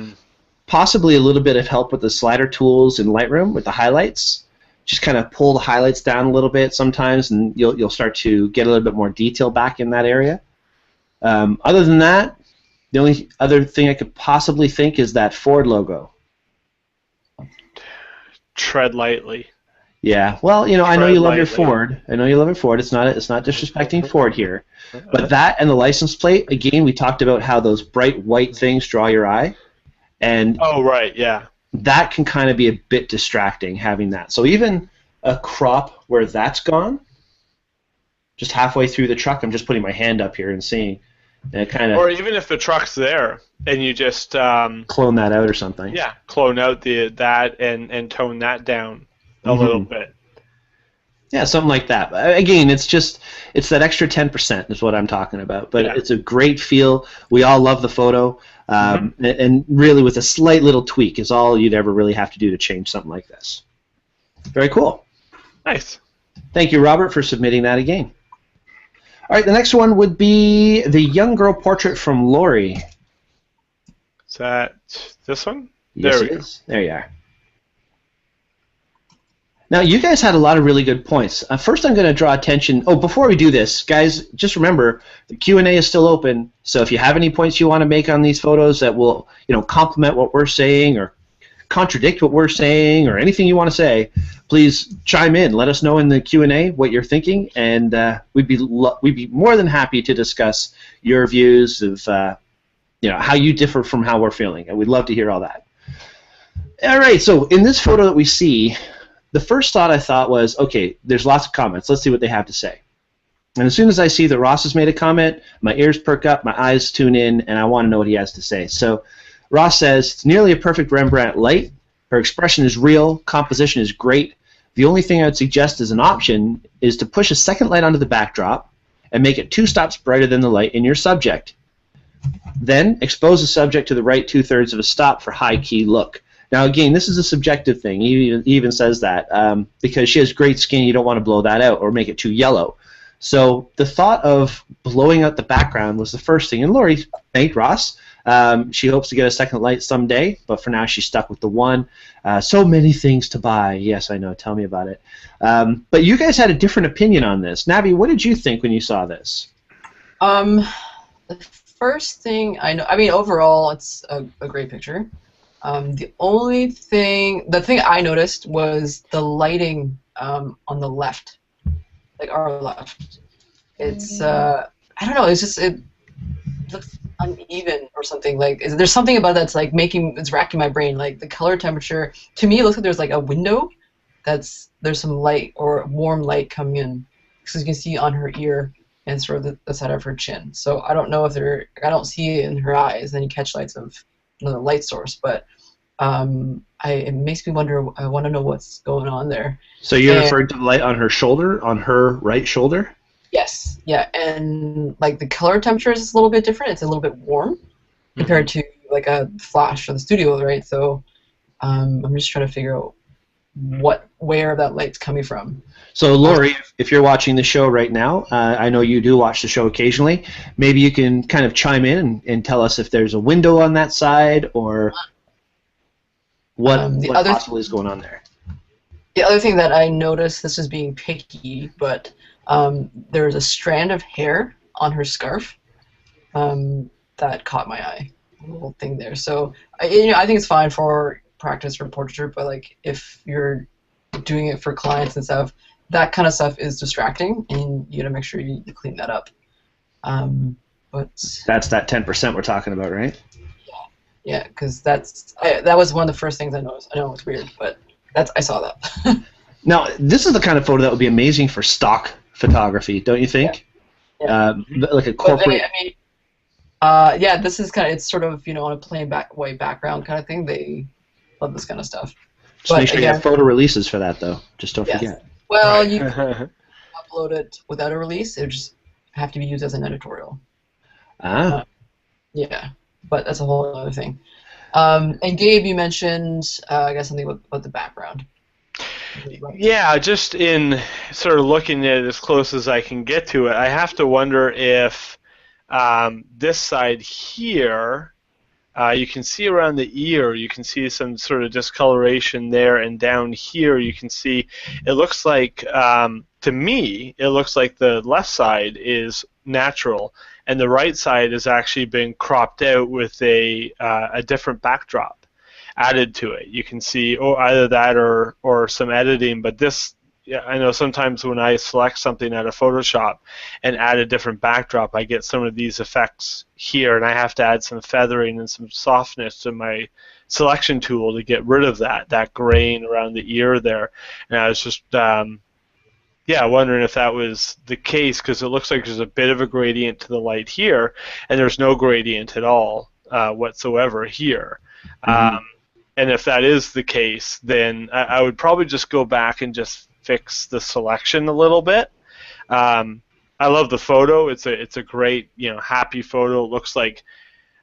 possibly a little bit of help with the slider tools in Lightroom with the highlights. Just kind of pull the highlights down a little bit sometimes, and you'll start to get a little bit more detail back in that area. Other than that, the only other thing I could possibly think is that Ford logo. Tread lightly. Yeah, well, I know you love your Ford. I know you love your Ford. It's not disrespecting Ford here, but that and the license plate. Again, we talked about how those bright white things draw your eye, and right, yeah, that can kind of be a bit distracting having that. So even a crop where that's gone, just halfway through the truck, I'm just putting my hand up here and seeing. And it kind of, or even if the truck's there and you just clone that out or something. Yeah, clone out that and tone that down a little bit. Yeah, something like that. Again, it's that extra 10% is what I'm talking about. But it's a great feel. We all love the photo, and really with a slight little tweak is all you'd ever really have to do to change something like this. Very cool. Nice. Thank you, Robert, for submitting that again. All right, the next one would be the young girl portrait from Lori. Is that this one? Yes, it is. There you are. Now, you guys had a lot of really good points. First, I'm going to draw attention. Oh, before we do this, guys, just remember the Q&A is still open. So if you have any points you want to make on these photos that will, complement what we're saying or contradict what we're saying or anything you want to say, please chime in. Let us know in the Q&A what you're thinking, and we'd be more than happy to discuss your views of how you differ from how we're feeling, and we'd love to hear all that. All right, so in this photo that we see, the first thought I thought was, okay, there's lots of comments. Let's see what they have to say. And as soon as I see that Ross has made a comment, my ears perk up, my eyes tune in, and I want to know what he has to say. So Ross says, it's nearly a perfect Rembrandt light. Her expression is real. Composition is great. The only thing I would suggest as an option is to push a second light onto the backdrop and make it 2 stops brighter than the light in your subject. Then expose the subject to the right 2/3 of a stop for high key look. Now, again, this is a subjective thing. He even says that because she has great skin, you don't want to blow that out or make it too yellow. So the thought of blowing out the background was the first thing. And Lori thanked Ross. She hopes to get a second light someday, but for now she's stuck with the one. So many things to buy. Yes, I know. Tell me about it. But you guys had a different opinion on this. Navi, what did you think when you saw this? The first thing overall, it's a great picture. The thing I noticed was the lighting on the left, like our left. It's I don't know. It looks uneven or something. Like there's something about that's like it's racking my brain. Like the color temperature to me, it looks like there's like a window there's some light or warm light coming in, because you can see on her ear and sort of the side of her chin. So I don't know if I don't see it in her eyes, any catch lights of another light source, but it makes me wonder. I want to know what's going on there. So you're referring to the light on her shoulder, on her right shoulder? Yes, yeah, and like the color temperature is a little bit different. It's a little bit warm compared to like a flash from the studio, right? So I'm just trying to figure out where that light's coming from. So Lori, if you're watching the show right now, I know you do watch the show occasionally. Maybe you can kind of chime in and tell us if there's a window on that side or what possibly is going on there. The other thing that I noticed, this is being picky, but there's a strand of hair on her scarf that caught my eye. A little thing there. So I think it's fine for practice for portraiture, but like if you're doing it for clients and stuff, that kind of stuff is distracting, and you gotta make sure you clean that up. But that's that 10% we're talking about, right? Yeah, because that was one of the first things I noticed. I know it's weird, but I saw that. Now, this is the kind of photo that would be amazing for stock photography, don't you think? Yeah. Like a corporate. Yeah, this is it's sort of on a plain white background kind of thing. They love this kind of stuff. Just make sure you have photo releases for that, though. Just don't forget. Well, you can upload it without a release. It would just have to be used as an editorial. Yeah, but that's a whole other thing. And Gabe, you mentioned, I guess, something about the background. Yeah, just in sort of looking at it as close as I can get to it, I have to wonder if this side here, you can see around the ear, you can see some sort of discoloration there, and down here you can see, it looks like, to me, it looks like the left side is natural, and the right side has actually been cropped out with a different backdrop added to it. You can see either that or some editing, but this, I know sometimes when I select something out of Photoshop and add a different backdrop, I get some of these effects here, and I have to add some feathering and some softness to my selection tool to get rid of that grain around the ear there. And I was just wondering if that was the case, because it looks like there's a bit of a gradient to the light here, and there's no gradient at all whatsoever here. And if that is the case, then I would probably just go back and just fix the selection a little bit. I love the photo. It's a great, happy photo. It looks like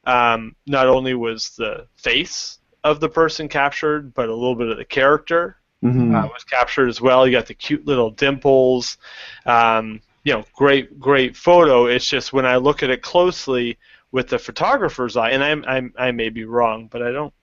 not only was the face of the person captured, but a little bit of the character was captured as well. You got the cute little dimples. Great photo. It's just when I look at it closely with the photographer's eye, and I may be wrong, but I don't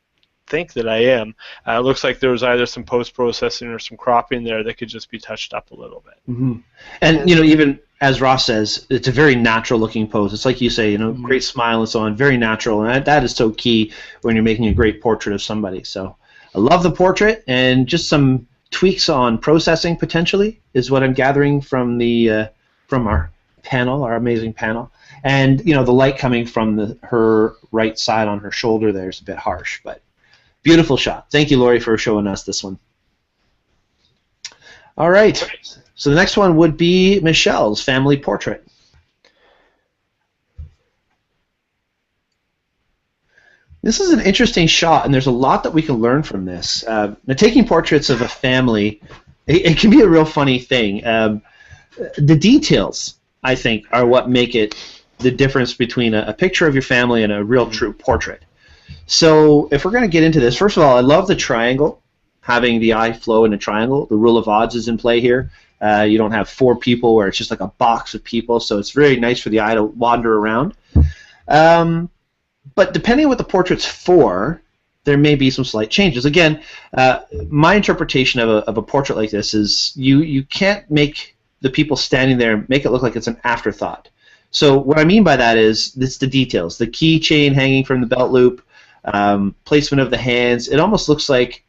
think that I am. It looks like there was either some post-processing or some cropping there that could just be touched up a little bit. And even as Ross says, it's a very natural-looking pose. It's like you say, great smile and so on, very natural, and that is so key when you're making a great portrait of somebody. So I love the portrait, and just some tweaks on processing potentially is what I'm gathering from from our panel, our amazing panel. And the light coming from her right side on her shoulder there is a bit harsh, but beautiful shot. Thank you, Lori, for showing us this one. All right. So the next one would be Michelle's family portrait. This is an interesting shot, and there's a lot that we can learn from this. Now, taking portraits of a family, it can be a real funny thing. The details, I think, are what make it the difference between a picture of your family and a real true portrait. So if we're going to get into this, first of all, I love the triangle, having the eye flow in a triangle. The rule of odds is in play here. You don't have four people where it's just like a box of people, so it's very nice for the eye to wander around. But depending on what the portrait's for, there may be some slight changes. Again, my interpretation of a portrait like this is you can't make the people standing there make it look like it's an afterthought. So what I mean by that is it's the details, the keychain hanging from the belt loop, placement of the hands. It almost looks like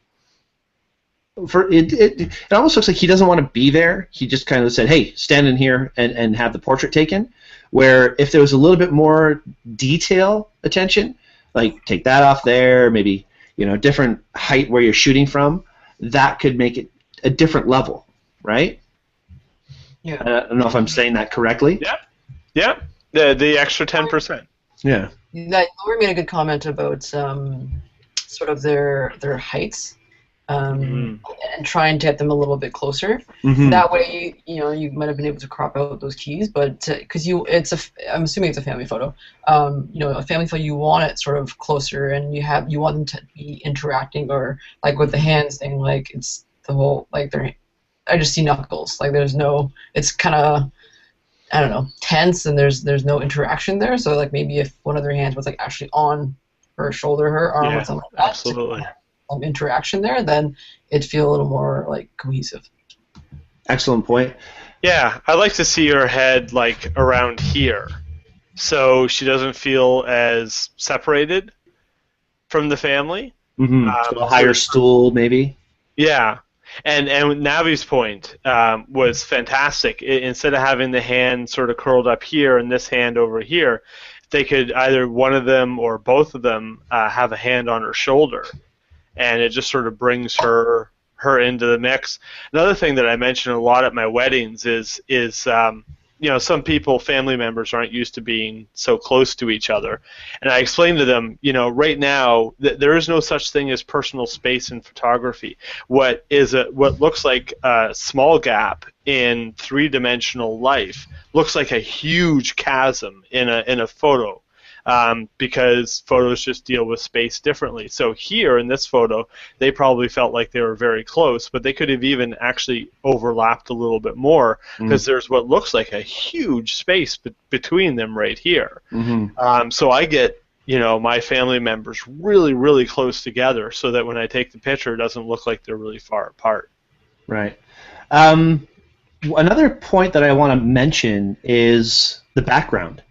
it almost looks like he doesn't want to be there. He just kind of said, "Hey, stand in here and have the portrait taken." Where if there was a little bit more detail attention, like take that off there, maybe different height where you're shooting from, that could make it a different level, right? Yeah. I don't know if I'm saying that correctly. Yeah. The extra 10%. Yeah. Lori made a good comment about sort of their heights. And trying to get them a little bit closer. That way, you might have been able to crop out those keys, but because I'm assuming it's a family photo. A family photo, you want it sort of closer, and you want them to be interacting, or like with the hands thing, like it's the whole I just see knuckles. Like it's kind of, I don't know, tense, and there's no interaction there. So like maybe if one of their hands was like actually on her shoulder, her arm, or something like that. Absolutely. Interaction there, then it'd feel a little more like cohesive. Excellent point. Yeah, I like to see her head like around here, so she doesn't feel as separated from the family. So a higher stool, maybe. Yeah, and Navi's point was fantastic. Instead of having the hand sort of curled up here and this hand over here, they could either one of them or both of them have a hand on her shoulder, and it just sort of brings her into the mix. Another thing that I mention a lot at my weddings is some people, family members, aren't used to being so close to each other, and I explain to them, right now there is no such thing as personal space in photography. What looks like a small gap in three-dimensional life looks like a huge chasm in a photo. Because photos just deal with space differently. So here in this photo, they probably felt like they were very close, but they could have even actually overlapped a little bit more because there's what looks like a huge space between them right here. So I get my family members really, really close together so that when I take the picture, it doesn't look like they're really far apart. Right. Another point that I want to mention is the background.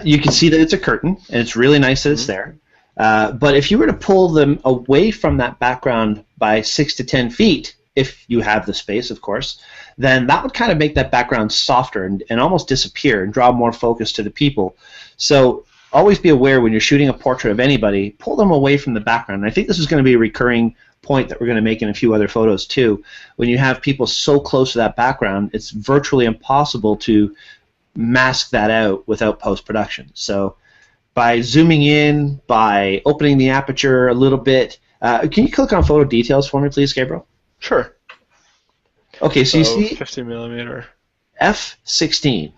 You can see that it's a curtain, and it's really nice that it's there. But if you were to pull them away from that background by 6 to 10 feet, if you have the space, of course, then that would kind of make that background softer and almost disappear and draw more focus to the people. So always be aware when you're shooting a portrait of anybody, pull them away from the background. And I think this is going to be a recurring point that we're going to make in a few other photos too. When you have people so close to that background, it's virtually impossible to mask that out without post-production. So by zooming in, by opening the aperture a little bit, can you click on photo details for me, please, Gabriel? Sure. Okay, so you see 50 millimeter f/16.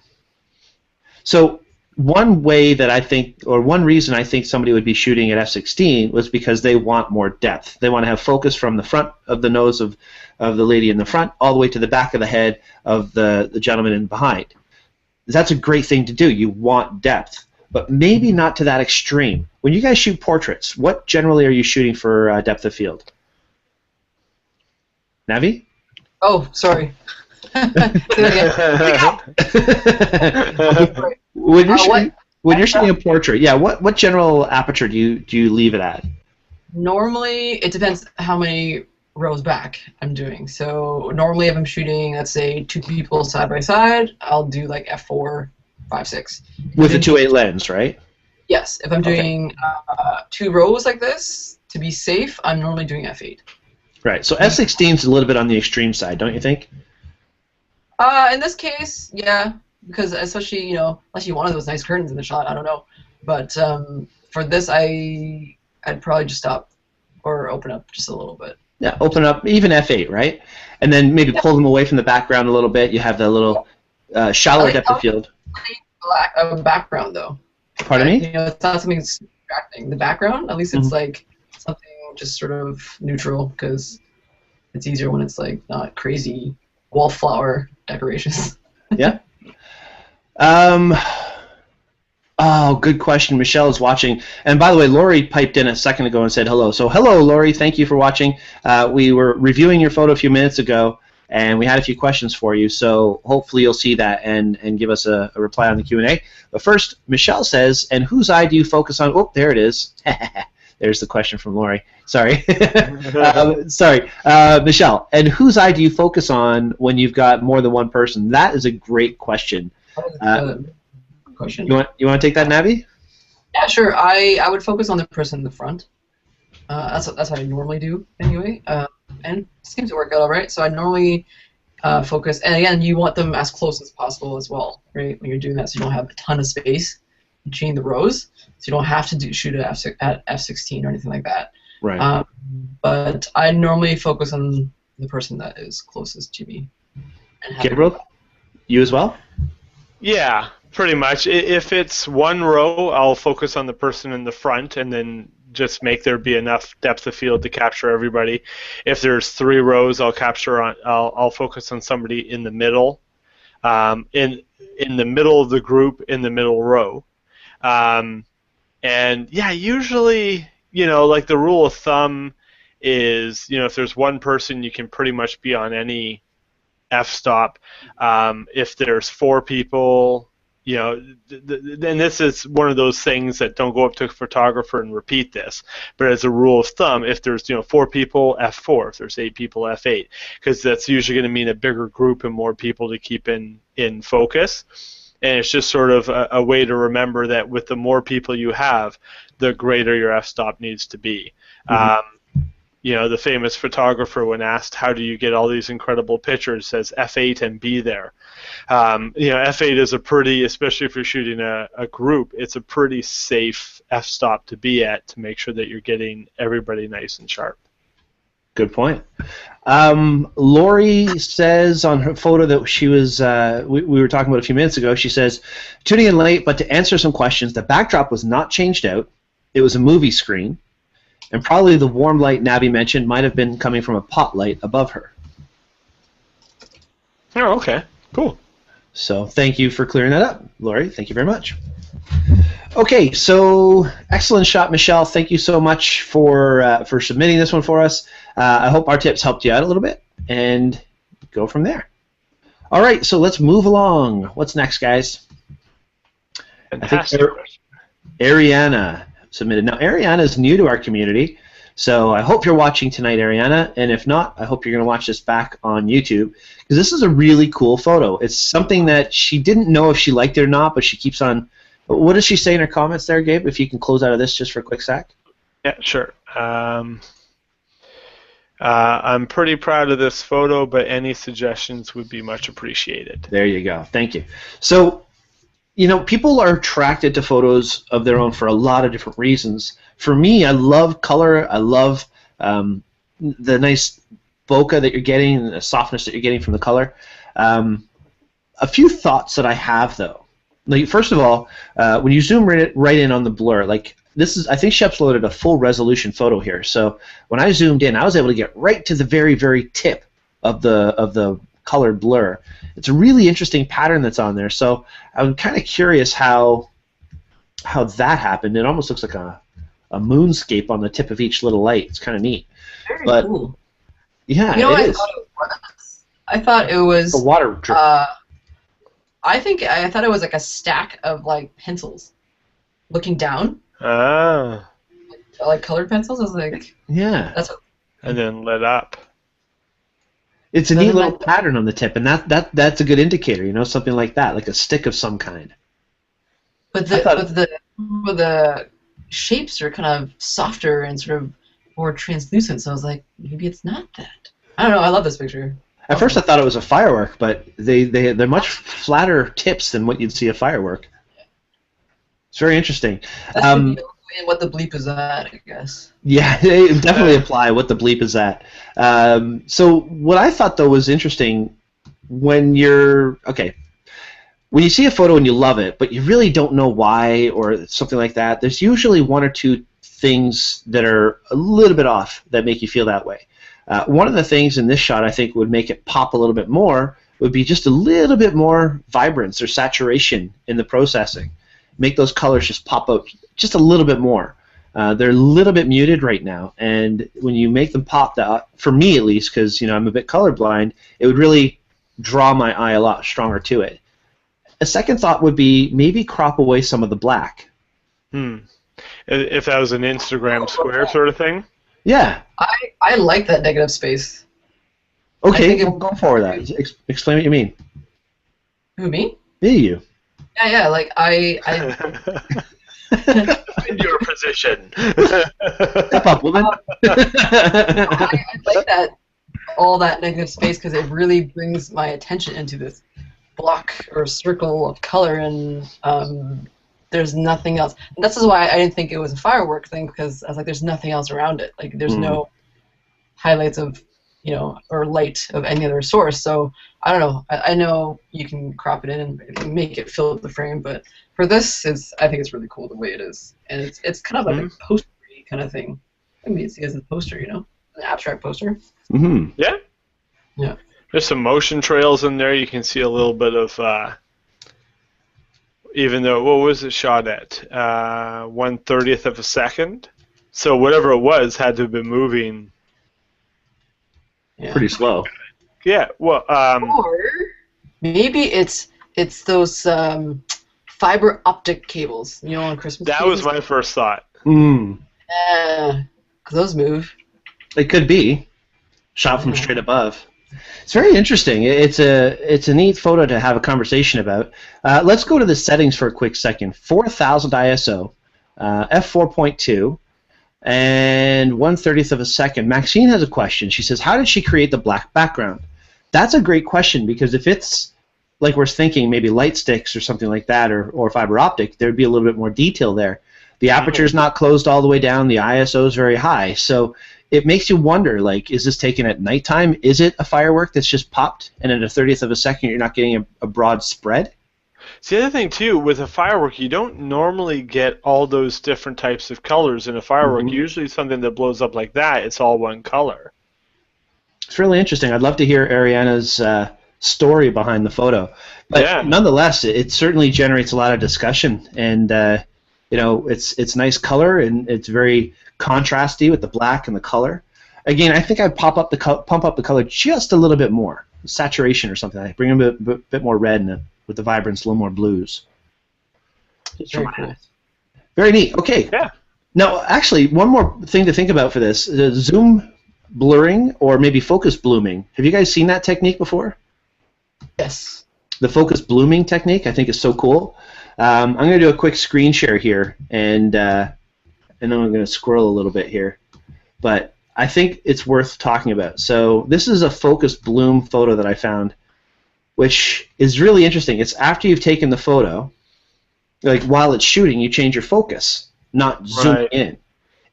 So one way that I think, or one reason I think somebody would be shooting at f/16 was because they want more depth. They want to have focus from the front of the nose of the lady in the front all the way to the back of the head of the gentleman in behind. That's a great thing to do. You want depth, but maybe not to that extreme. When you guys shoot portraits, what generally are you shooting for depth of field? Navi? Oh, sorry. When you're shooting a portrait, yeah, what general aperture do you leave it at? Normally, it depends how many rows back I'm doing. So normally if I'm shooting, let's say 2 people side by side, I'll do like f4, 5, 6. With a 2.8 lens, right? Yes. If I'm doing 2 rows like this, to be safe, I'm normally doing f8. Right. So f/16 is a little bit on the extreme side, don't you think? In this case, yeah, because especially, unless you wanted those nice curtains in the shot, I don't know. But for this, I'd probably just stop or open up just a little bit. Yeah, open up, even f8, right? And then maybe pull them away from the background a little bit. You have the little shallower depth of field. Background, though. Pardon me? It's not something that's distracting. The background, at least it's like something just sort of neutral, because it's easier when it's like not crazy wallflower decorations. Yeah. Oh, good question. Michelle is watching. And by the way, Lori piped in a second ago and said hello. So hello, Lori. Thank you for watching. We were reviewing your photo a few minutes ago, and we had a few questions for you. So hopefully you'll see that and give us a reply on the Q&A. But first, Michelle says, and whose eye do you focus on? Oh, there it is. There's the question from Lori. Sorry. Sorry. Michelle, and whose eye do you focus on when you've got more than one person? That is a great question. Question. You want to take that, Navi? Yeah, sure. I would focus on the person in the front. That's what I normally do anyway, and it seems to work out all right. So I normally focus, and again, you want them as close as possible as well, right? When you're doing that, so you don't have a ton of space between the rows, so you don't have to shoot at f/16 or anything like that. Right. But I normally focus on the person that is closest to me. Gabriel, you as well? Yeah, pretty much. If it's one row, I'll focus on the person in the front and then just make there be enough depth of field to capture everybody. If there's 3 rows, I'll focus on somebody in the middle, in the middle of the group, in the middle row. And yeah, usually, like the rule of thumb is, if there's one person, you can pretty much be on any f-stop. If there's 4 people, and this is one of those things that don't go up to a photographer and repeat this, but as a rule of thumb, if there's 4 people, f4. If there's 8 people, f8, because that's usually going to mean a bigger group and more people to keep in focus. And it's just sort of a way to remember that with the more people you have, the greater your f-stop needs to be. You know, the famous photographer, when asked, how do you get all these incredible pictures, says F8 and be there. You know, F8 is a pretty, especially if you're shooting a group, it's a pretty safe f-stop to be at to make sure that you're getting everybody nice and sharp. Good point. Lori says on her photo that she was, we were talking about a few minutes ago, she says, tuning in late, but to answer some questions, the backdrop was not changed out. It was a movie screen. And probably the warm light Navi mentioned might have been coming from a pot light above her. Oh, okay. Cool. So thank you for clearing that up, Lori. Thank you very much. Okay, so excellent shot, Michelle. Thank you so much for submitting this one for us. I hope our tips helped you out a little bit, and go from there. All right, so let's move along. What's next, guys? Fantastic. I think Ariana submitted. Now, Ariana is new to our community, so I hope you're watching tonight, Ariana, and if not, I hope you're going to watch this back on YouTube, because this is a really cool photo. It's something that she didn't know if she liked it or not, but she keeps on... What does she say in her comments there, Gabe, if you can close out of this just for a quick sec? Yeah, sure. I'm pretty proud of this photo, but any suggestions would be much appreciated. There you go. Thank you. So, you know, people are attracted to photos of their own for a lot of different reasons. For me, I love color. I love the nice bokeh that you're getting and the softness that you're getting from the color. A few thoughts that I have, though. Like, first of all, when you zoom right in on the blur, like this is, I think she uploaded a full resolution photo here. So when I zoomed in, I was able to get right to the very, very tip of the colored blur. It's a really interesting pattern that's on there. So I'm kind of curious how that happened. It almost looks like a moonscape on the tip of each little light. It's kind of neat. Very but cool. Yeah, you know it what is. I thought it was a water drip. I thought it was like a stack of like pencils looking down. Ah. Like colored pencils. I was like, yeah. That's what, and then lit up. It's a neat little pattern on the tip, and that's a good indicator, you know, something like that, like a stick of some kind. But the shapes are kind of softer and sort of more translucent, so I was like, maybe it's not that. I don't know, I love this picture. At first I thought it was a firework, but they're much flatter tips than what you'd see a firework. It's very interesting. What the bleep is at, I guess. Yeah, they definitely apply what the bleep is at. So what I thought, though, was interesting when you see a photo and you love it, but you really don't know why or something like that, there's usually one or two things that are a little bit off that make you feel that way. One of the things in this shot I think would make it pop a little bit more would be just a little bit more vibrance or saturation in the processing. Make those colors just pop out just a little bit more. They're a little bit muted right now, and when you make them pop, that, for me at least, because you know I'm a bit colorblind, it would really draw my eye a lot stronger to it. A second thought would be maybe crop away some of the black. If that was an Instagram square sort of thing? Yeah. I like that negative space. Okay, we'll go for that. Explain what you mean. Who, me? You. Yeah, like I in your position. Step up, woman. I like that, all that negative space, because it really brings my attention into this block or circle of color, and there's nothing else. And this is why I didn't think it was a firework thing, because I was like, there's nothing else around it. Like, there's no highlights of, you know, or light of any other source. So I don't know. I know you can crop it in and make it fill the frame, but for this, I think it's really cool the way it is, and it's kind of like a poster-y kind of thing. I mean, it's as a poster, you know, an abstract poster. Yeah. Yeah. There's some motion trails in there. You can see a little bit of, even though, what was it shot at? 1/30th of a second. So whatever it was had to have been moving. Yeah. Pretty slow. Yeah. Well. Or maybe it's those fiber optic cables, you know, on Christmas. That was my first thought. Yeah, 'cause those move. It could be shot from straight above. It's very interesting. It's a neat photo to have a conversation about. Let's go to the settings for a quick second. 4000 ISO, f4.2, and 1/30th of a second. Maxine has a question. She says, how did she create the black background? That's a great question, because if it's like we're thinking maybe light sticks or something like that, or fiber optic, there'd be a little bit more detail there. The aperture is not closed all the way down. The ISO is very high. So it makes you wonder, like, is this taken at nighttime? Is it a firework that's just popped, and at a 30th of a second you're not getting a broad spread? See, the other thing, too, with a firework, you don't normally get all those different types of colors in a firework. Usually something that blows up like that, it's all one color. It's really interesting. I'd love to hear Ariana's story behind the photo. But nonetheless, it certainly generates a lot of discussion, and you know, it's nice color, and it's very contrasty with the black and the color. Again, I think I'd pump up the color just a little bit more, saturation or something. I bring a bit more red, and with the vibrance, a little more blues. Very cool. Very neat. Okay. Yeah. Now, actually, one more thing to think about for this: zoom blurring, or maybe focus blooming. Have you guys seen that technique before? Yes. The focus blooming technique, I think, is so cool. I'm going to do a quick screen share here, and then I'm going to scroll a little bit here. But I think it's worth talking about. So this is a focus bloom photo that I found, which is really interesting. It's after you've taken the photo, like while it's shooting, you change your focus, not zoom in.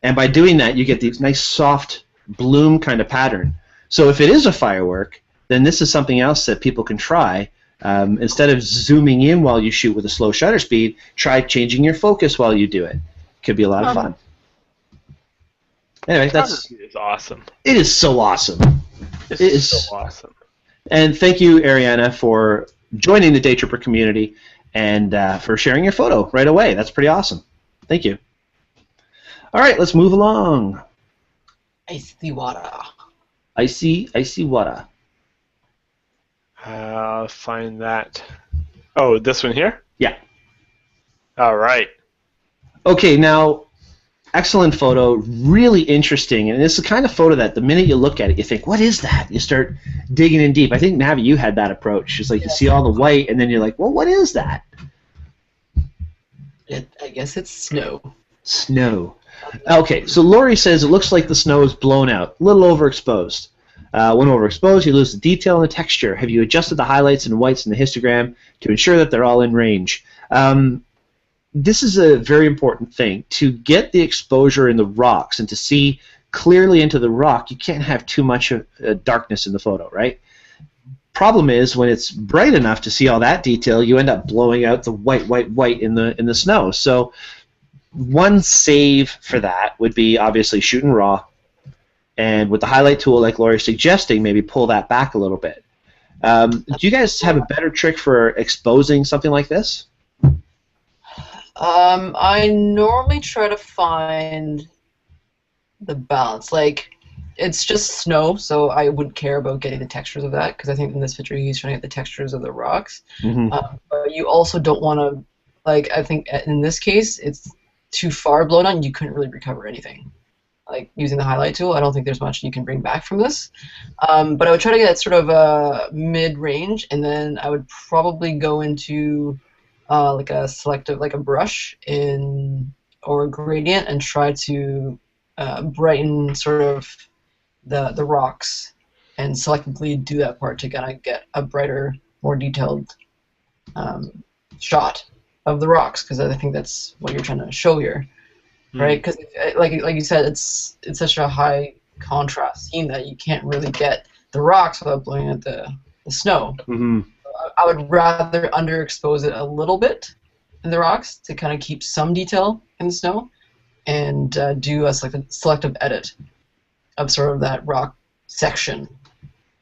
And by doing that, you get these nice soft bloom kind of pattern. So if it is a firework, then this is something else that people can try. Instead of zooming in while you shoot with a slow shutter speed, try changing your focus while you do it. Could be a lot of fun. Anyway, that's awesome. It is so awesome. It is so awesome. And thank you, Ariana, for joining the Daytripper community and for sharing your photo right away. That's pretty awesome. Thank you. All right, let's move along. Icy water. Icy water. I'll find that. Oh, this one here? Yeah. All right. Okay, now, excellent photo, really interesting, and it's the kind of photo that the minute you look at it, you think, what is that? You start digging in deep. I think, Navi, you had that approach. It's like you see all the white, and then you're like, well, what is that? I guess it's snow. Snow. Okay, so Lori says it looks like the snow is blown out, a little overexposed. When overexposed, you lose the detail and the texture. Have you adjusted the highlights and whites in the histogram to ensure that they're all in range? This is a very important thing. To get the exposure in the rocks and to see clearly into the rock, you can't have too much darkness in the photo, right? Problem is, when it's bright enough to see all that detail, you end up blowing out the white in the snow. So one save for that would be obviously shooting raw. And with the highlight tool, like Lori's suggesting, maybe pull that back a little bit. Do you guys have a better trick for exposing something like this? I normally try to find the balance. Like, it's just snow, so I wouldn't care about getting the textures of that, because I think in this picture he's trying to get the textures of the rocks. But you also don't want to, like, I think in this case, it's too far blown out and you couldn't really recover anything. Like, using the highlight tool, I don't think there's much you can bring back from this. But I would try to get sort of a mid-range, and then I would probably go into like a selective, like a brush or a gradient, and try to brighten sort of the rocks, and selectively do that part to kind of get a brighter, more detailed shot of the rocks, because I think that's what you're trying to show here. Right, because like you said, it's such a high contrast scene that you can't really get the rocks without blowing out the snow. I would rather underexpose it a little bit in the rocks to kind of keep some detail in the snow, and do a selective edit of sort of that rock section.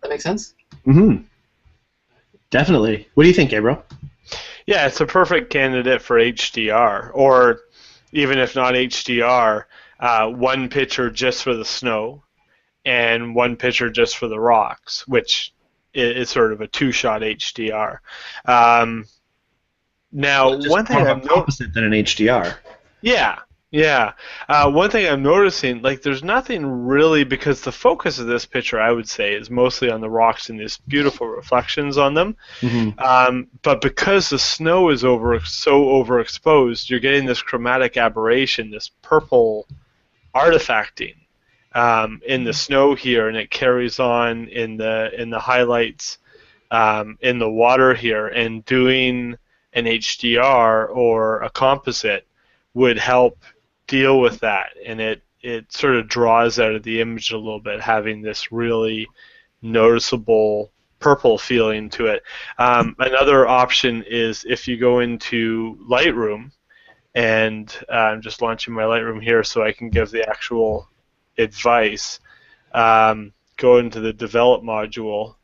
That makes sense? Definitely. What do you think, Gabriel? Yeah, it's a perfect candidate for HDR, or even if not HDR, one picture just for the snow and one picture just for the rocks, which is sort of a two-shot HDR. Now, one thing I've noticed opposite than an HDR. Yeah, Yeah. One thing I'm noticing, like, there's nothing really, because the focus of this picture, I would say, is mostly on the rocks and these beautiful reflections on them. But because the snow is so overexposed, you're getting this chromatic aberration, this purple artifacting in the snow here, and it carries on in the highlights in the water here. And doing an HDR or a composite would help deal with that, and it sort of draws out of the image a little bit, having this really noticeable purple feeling to it. Another option is if you go into Lightroom, and I'm just launching my Lightroom here so I can give the actual advice. Go into the Develop module.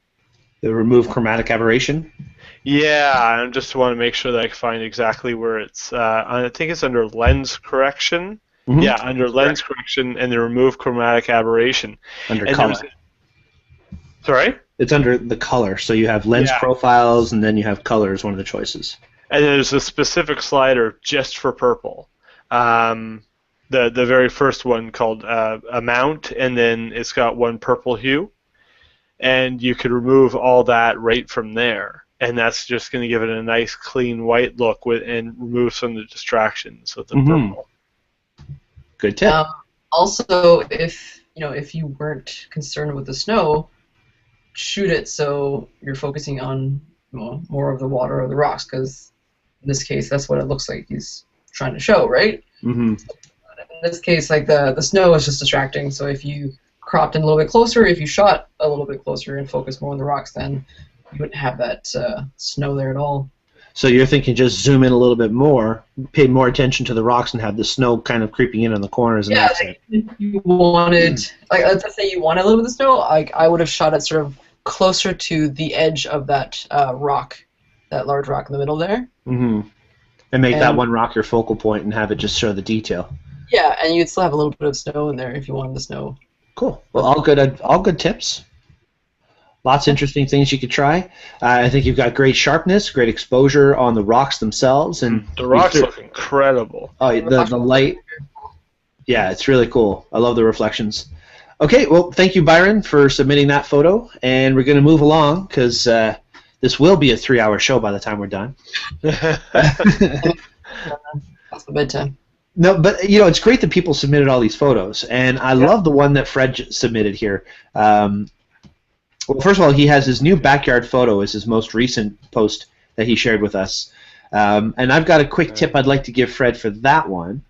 The remove chromatic aberration? Yeah, I just want to make sure that I can find exactly where it's. I think it's under Lens Correction. Yeah, under Lens Correction and the Remove Chromatic Aberration. Under color. Sorry? It's under the color. So you have lens profiles, and then you have color as one of the choices. And there's a specific slider just for purple. The very first one called Amount, and then it's got one purple hue. And you could remove all that right from there. And that's just going to give it a nice, clean, white look and remove some of the distractions of the purple. Good tip. Also, if you weren't concerned with the snow, shoot it so you're focusing on more of the water or the rocks, because in this case, that's what it looks like he's trying to show, right? In this case, like the snow is just distracting. So if you cropped in a little bit closer, if you shot a little bit closer and focused more on the rocks, then you wouldn't have that snow there at all. So you're thinking just zoom in a little bit more, pay more attention to the rocks, and have the snow kind of creeping in on the corners. And that's it. If you wanted, like, let's say you wanted a little bit of snow, like I would have shot it sort of closer to the edge of that rock, that large rock in the middle there. And make that one rock your focal point and have it just show the detail. Yeah, and you'd still have a little bit of snow in there if you wanted the snow. Cool. Well, all good tips. Lots of interesting things you could try. I think you've got great sharpness, great exposure on the rocks themselves, and the rocks look incredible. Oh, the light. Yeah, it's really cool. I love the reflections. Okay, well, thank you, Byron, for submitting that photo, and we're going to move along because this will be a 3-hour show by the time we're done. That's the bedtime. No, but it's great that people submitted all these photos, and I love the one that Fred submitted here. Well, first of all, he has his new backyard photo as his most recent post that he shared with us, and I've got a quick tip I'd like to give Fred for that one.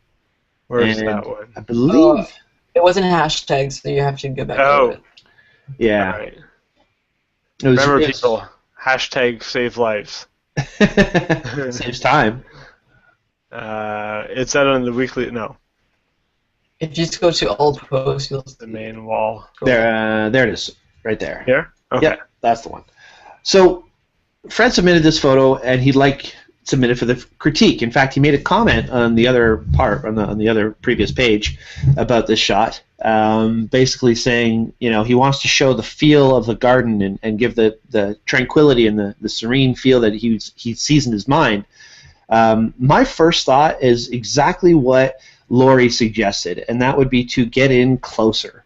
Where's that one? I believe it wasn't hashtagged, so you have to go back to it. Yeah. Right. Remember, people, hashtag save lives. Saves time. It's out on the weekly. No. If you just go to all posts, you'll see the main wall. There it is, right there. Here? Okay. Yep, that's the one. So, Fred submitted this photo, and he'd like submitted for the critique. In fact, he made a comment on the other part, on the other previous page, about this shot, basically saying, he wants to show the feel of the garden and give the tranquility and the serene feel that he sees in his mind. My first thought is exactly what Lori suggested, and that would be to get in closer.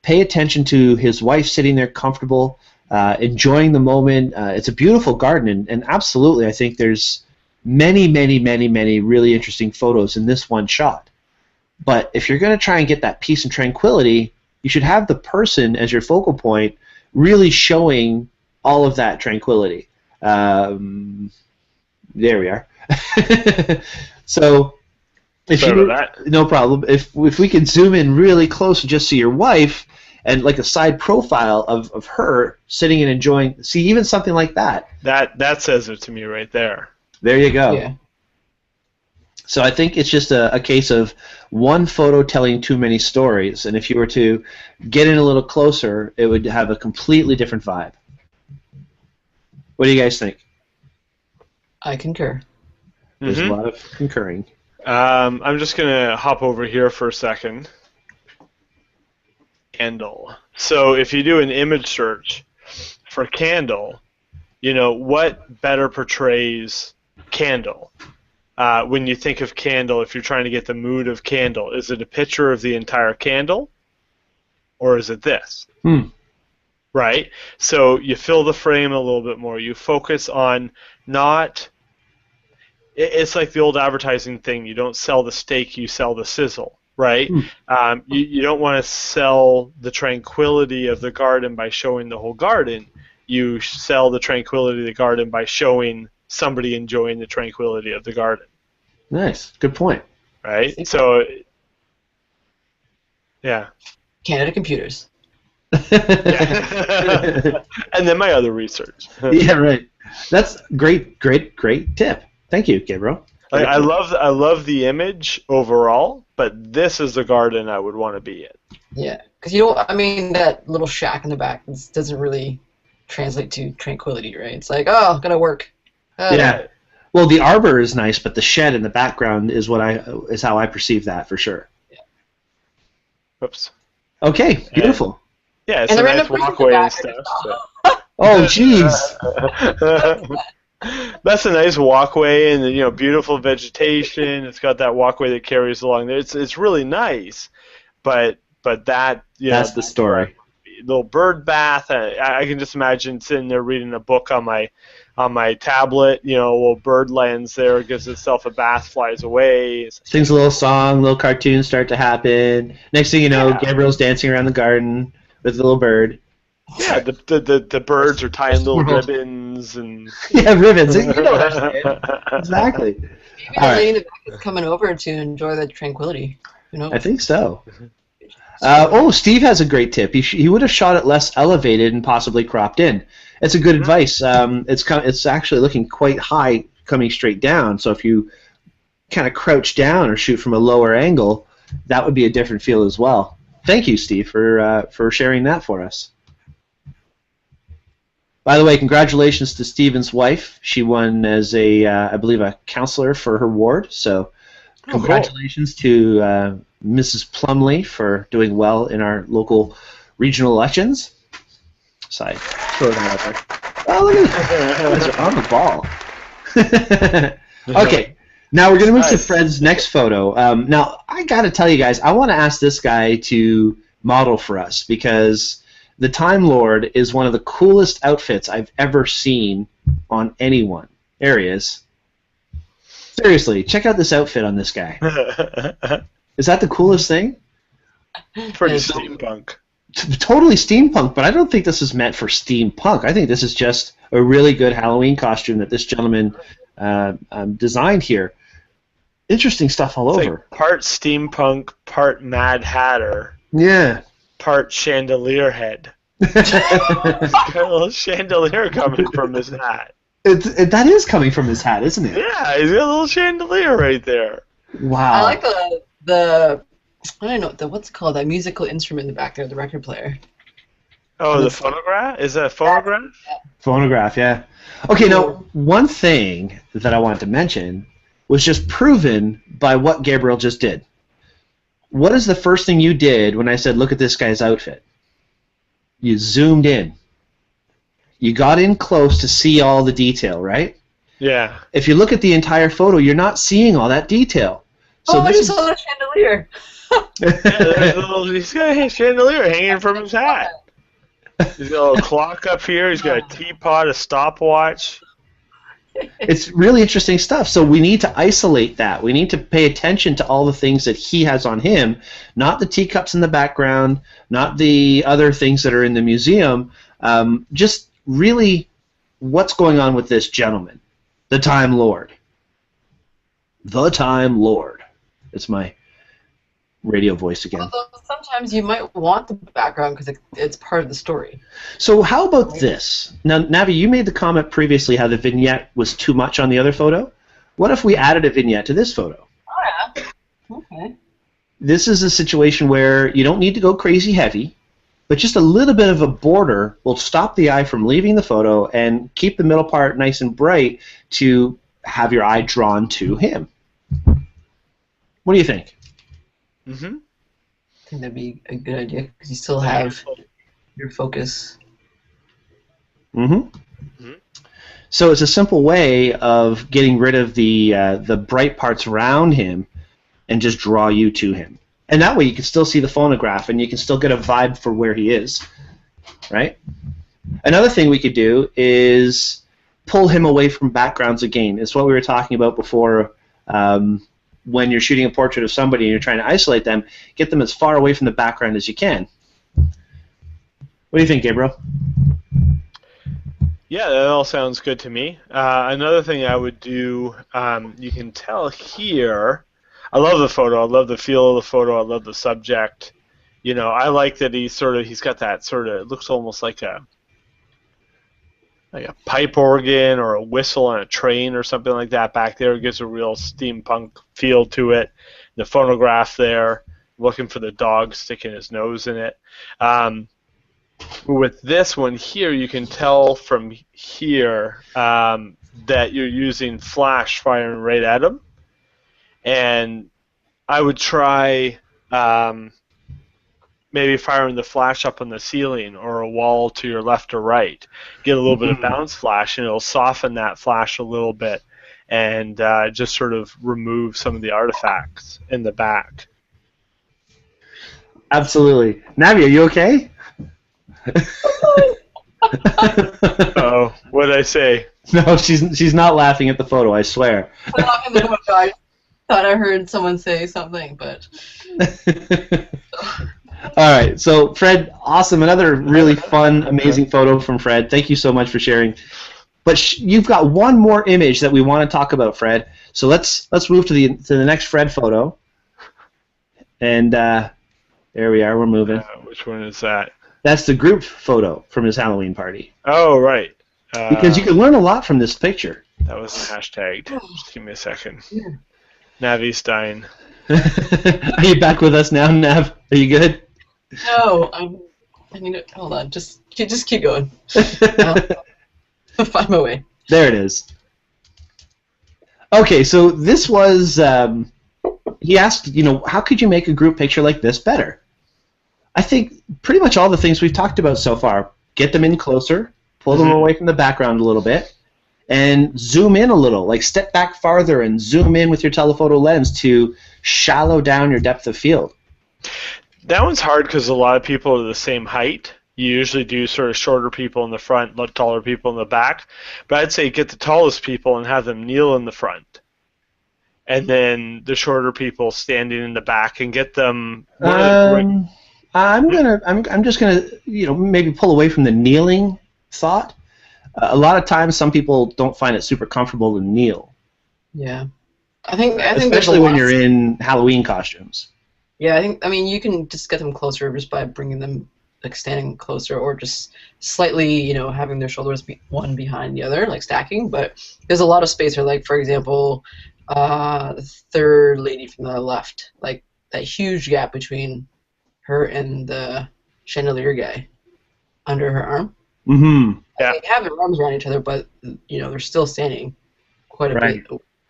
Pay attention to his wife sitting there comfortable, enjoying the moment. It's a beautiful garden, and absolutely, I think there's many, many, many, many really interesting photos in this one shot. But if you're going to try and get that peace and tranquility, you should have the person as your focal point really showing all of that tranquility. There we are. So, no problem. If we can zoom in really close and just see your wife and like a side profile of her sitting and enjoying, see even something like that. That says it to me right there. There you go. Yeah. So I think it's just a case of one photo telling too many stories, and if you were to get in a little closer, it would have a completely different vibe. What do you guys think? I concur. There's a lot of concurring. I'm just going to hop over here for a second. Candle. So if you do an image search for candle, what better portrays candle? when you think of candle, if you're trying to get the mood of candle, is it a picture of the entire candle, or is it this? Right? So you fill the frame a little bit more. You focus on not... It's like the old advertising thing. You don't sell the steak, you sell the sizzle, right? You don't want to sell the tranquility of the garden by showing the whole garden. You sell the tranquility of the garden by showing somebody enjoying the tranquility of the garden. Nice. Good point. Right? So, yeah. Canada Computers. Yeah. And then my other research. Yeah, right. That's great tip. Thank you, Gabriel. I love the image overall, but this is the garden I would want to be in. Yeah, because you know, I mean, that little shack in the back doesn't really translate to tranquility, right? It's like, oh, gotta work. Yeah. Well, the arbor is nice, but the shed in the background is how I perceive that for sure. Yeah. Oops. Okay, beautiful. Yeah, it's a nice walkway and stuff. Oh, jeez. That's a nice walkway, and beautiful vegetation. It's got that walkway that carries along there. It's really nice, but that that's the story. Little bird bath. I can just imagine sitting there reading a book on my tablet. A little bird lands there, gives itself a bath, flies away. Sings a little song. Little cartoons start to happen. Next thing you know, Gabriel's dancing around the garden with a little bird. Yeah, the birds are tying little ribbons and ribbons. You know what I'm saying. Exactly. Maybe the lady in the back is coming over to enjoy the tranquility. I think so. Steve has a great tip. He would have shot it less elevated and possibly cropped in. It's a good advice. It's actually looking quite high coming straight down. So if you kind of crouch down or shoot from a lower angle, that would be a different feel as well. Thank you, Steve, for sharing that for us. By the way, congratulations to Stephen's wife. She won as I believe, a counselor for her ward. So congratulations to Mrs. Plumley for doing well in our local regional elections. So I throw that out there. Oh, look at that. You guys are on the ball. Okay, now we're going to move to Fred's next photo. Now, I got to tell you guys, I want to ask this guy to model for us because the Time Lord is one of the coolest outfits I've ever seen on anyone. There he is. Seriously, check out this outfit on this guy. Is that the coolest thing? Pretty steampunk. Totally steampunk, but I don't think this is meant for steampunk. I think this is just a really good Halloween costume that this gentleman designed here. Interesting stuff all over. Like part steampunk, part Mad Hatter. Yeah. Part chandelier head. He's got a little chandelier coming from his hat. That is coming from his hat, isn't it? Yeah, he's got a little chandelier right there. Wow. I like the I don't know what's it called, that musical instrument in the back there, the record player. Oh, the phonograph? Is that a phonograph? Phonograph, yeah. Okay, now one thing that I wanted to mention was just proven by what Gabriel just did. What is the first thing you did when I said, look at this guy's outfit? You zoomed in. You got in close to see all the detail, right? Yeah. If you look at the entire photo, you're not seeing all that detail. So I just saw the chandelier. He's got a chandelier hanging from his hat. He's got a little clock up here. He's got a teapot, a stopwatch. It's really interesting stuff. So we need to isolate that. We need to pay attention to all the things that he has on him, not the teacups in the background, not the other things that are in the museum. Just really what's going on with this gentleman, the Time Lord. The Time Lord. It's my radio voice again. Although sometimes you might want the background because it's part of the story. So how about this? Now, Navi, you made the comment previously how the vignette was too much on the other photo. What if we added a vignette to this photo? Oh, yeah. Okay. This is a situation where you don't need to go crazy heavy, but just a little bit of a border will stop the eye from leaving the photo and keep the middle part nice and bright to have your eye drawn to him. What do you think? Mm-hmm. I think that'd be a good idea because you still have your focus. Mm-hmm. So it's a simple way of getting rid of the bright parts around him and just draw you to him. And that way you can still see the phonograph and you can still get a vibe for where he is, right? Another thing we could do is pull him away from backgrounds again. It's what we were talking about before. When you're shooting a portrait of somebody and you're trying to isolate them, get them as far away from the background as you can. What do you think, Gabriel? Yeah, that all sounds good to me. Another thing I would do, you can tell here, I love the photo. I love the feel of the photo. I love the subject. You know, I like that he's got that sort of, it looks almost like a pipe organ or a whistle on a train or something like that back there. It gives a real steampunk feel to it. The phonograph there, looking for the dog sticking his nose in it. With this one here, you can tell from here that you're using flash firing right at him. And I would try maybe firing the flash up on the ceiling or a wall to your left or right. Get a little bit of bounce flash, and it'll soften that flash a little bit and just sort of remove some of the artifacts in the back. Absolutely. Navi, are you okay? Oh, what did I say? No, she's not laughing at the photo, I swear. I thought I heard someone say something, but... All right, so Fred, awesome. Another really fun, amazing photo from Fred. Thank you so much for sharing. But you've got one more image that we want to talk about, Fred. So let's move to the next Fred photo. And there we are. We're moving. Which one is that? That's the group photo from his Halloween party. Oh, right. Because you can learn a lot from this picture. That wasn't hashtagged. Just give me a second. Navi's dying. Are you back with us now, Nav? Are you good? No, I need to hold on. Just keep going. I'll find my way. There it is. Okay, so this was he asked, how could you make a group picture like this better? I think pretty much all the things we've talked about so far. Get them in closer, pull them away from the background a little bit, and zoom in a little. Like step back farther and zoom in with your telephoto lens to shallow down your depth of field. That one's hard because a lot of people are the same height. You usually do sort of shorter people in the front, taller people in the back. But I'd say get the tallest people and have them kneel in the front. And then the shorter people standing in the back and get them... I'm just gonna maybe pull away from the kneeling thought. A lot of times, some people don't find it super comfortable to kneel. Yeah, I think especially when you're in Halloween costumes. Yeah, I mean you can just get them closer just by bringing them like standing closer, or just slightly having their shoulders be one behind the other, like stacking. But there's a lot of space here. Like for example, the third lady from the left, like that huge gap between her and the chandelier guy under her arm. Mm-hmm. Yeah. They have their arms around each other, but they're still standing quite a bit.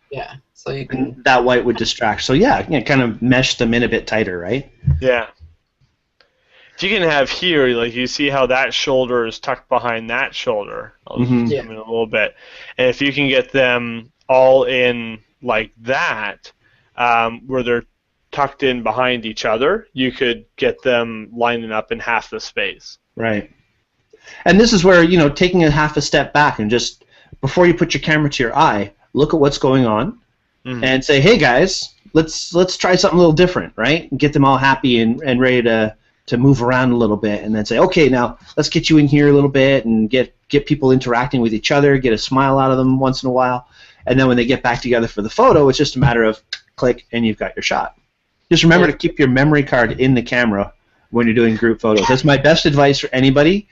Yeah, so you can. And that white would distract. So yeah, kind of mesh them in a bit tighter, right? Yeah. You can have here, like you see how that shoulder is tucked behind that shoulder. I'll just zoom in a little bit, and if you can get them all in like that, where they're tucked in behind each other, you could get them lining up in half the space. Right. And this is where, taking a half a step back and just, before you put your camera to your eye, look at what's going on and say, hey guys, let's try something a little different, right? And get them all happy and ready to move around a little bit, and then say, okay, now let's get you in here a little bit and get people interacting with each other, get a smile out of them once in a while, and then when they get back together for the photo, it's just a matter of click and you've got your shot. Just remember to keep your memory card in the camera when you're doing group photos. That's my best advice for anybody.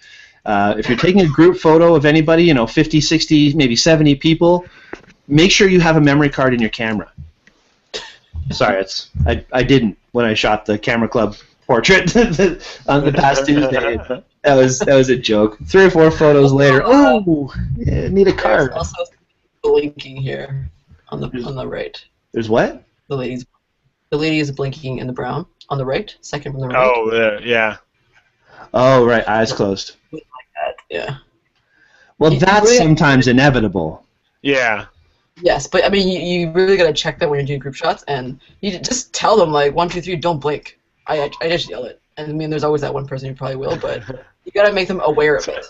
If you're taking a group photo of anybody, 50, 60, maybe 70 people, make sure you have a memory card in your camera. Sorry, I didn't when I shot the Camera Club portrait on the past Tuesday. That was a joke. 3 or 4 photos later, need a card. There's also blinking here on the right. There's what? The lady is blinking in the brown on the right, second from the right. Oh, yeah. Oh, right, eyes closed. Like that, yeah. Well, that's really, sometimes inevitable. Yeah. yes, but I mean, you really gotta check that when you're doing group shots, and you just tell them like 1, 2, 3, don't blink. I just yell it, and I mean, there's always that one person who probably will, but you gotta make them aware of it.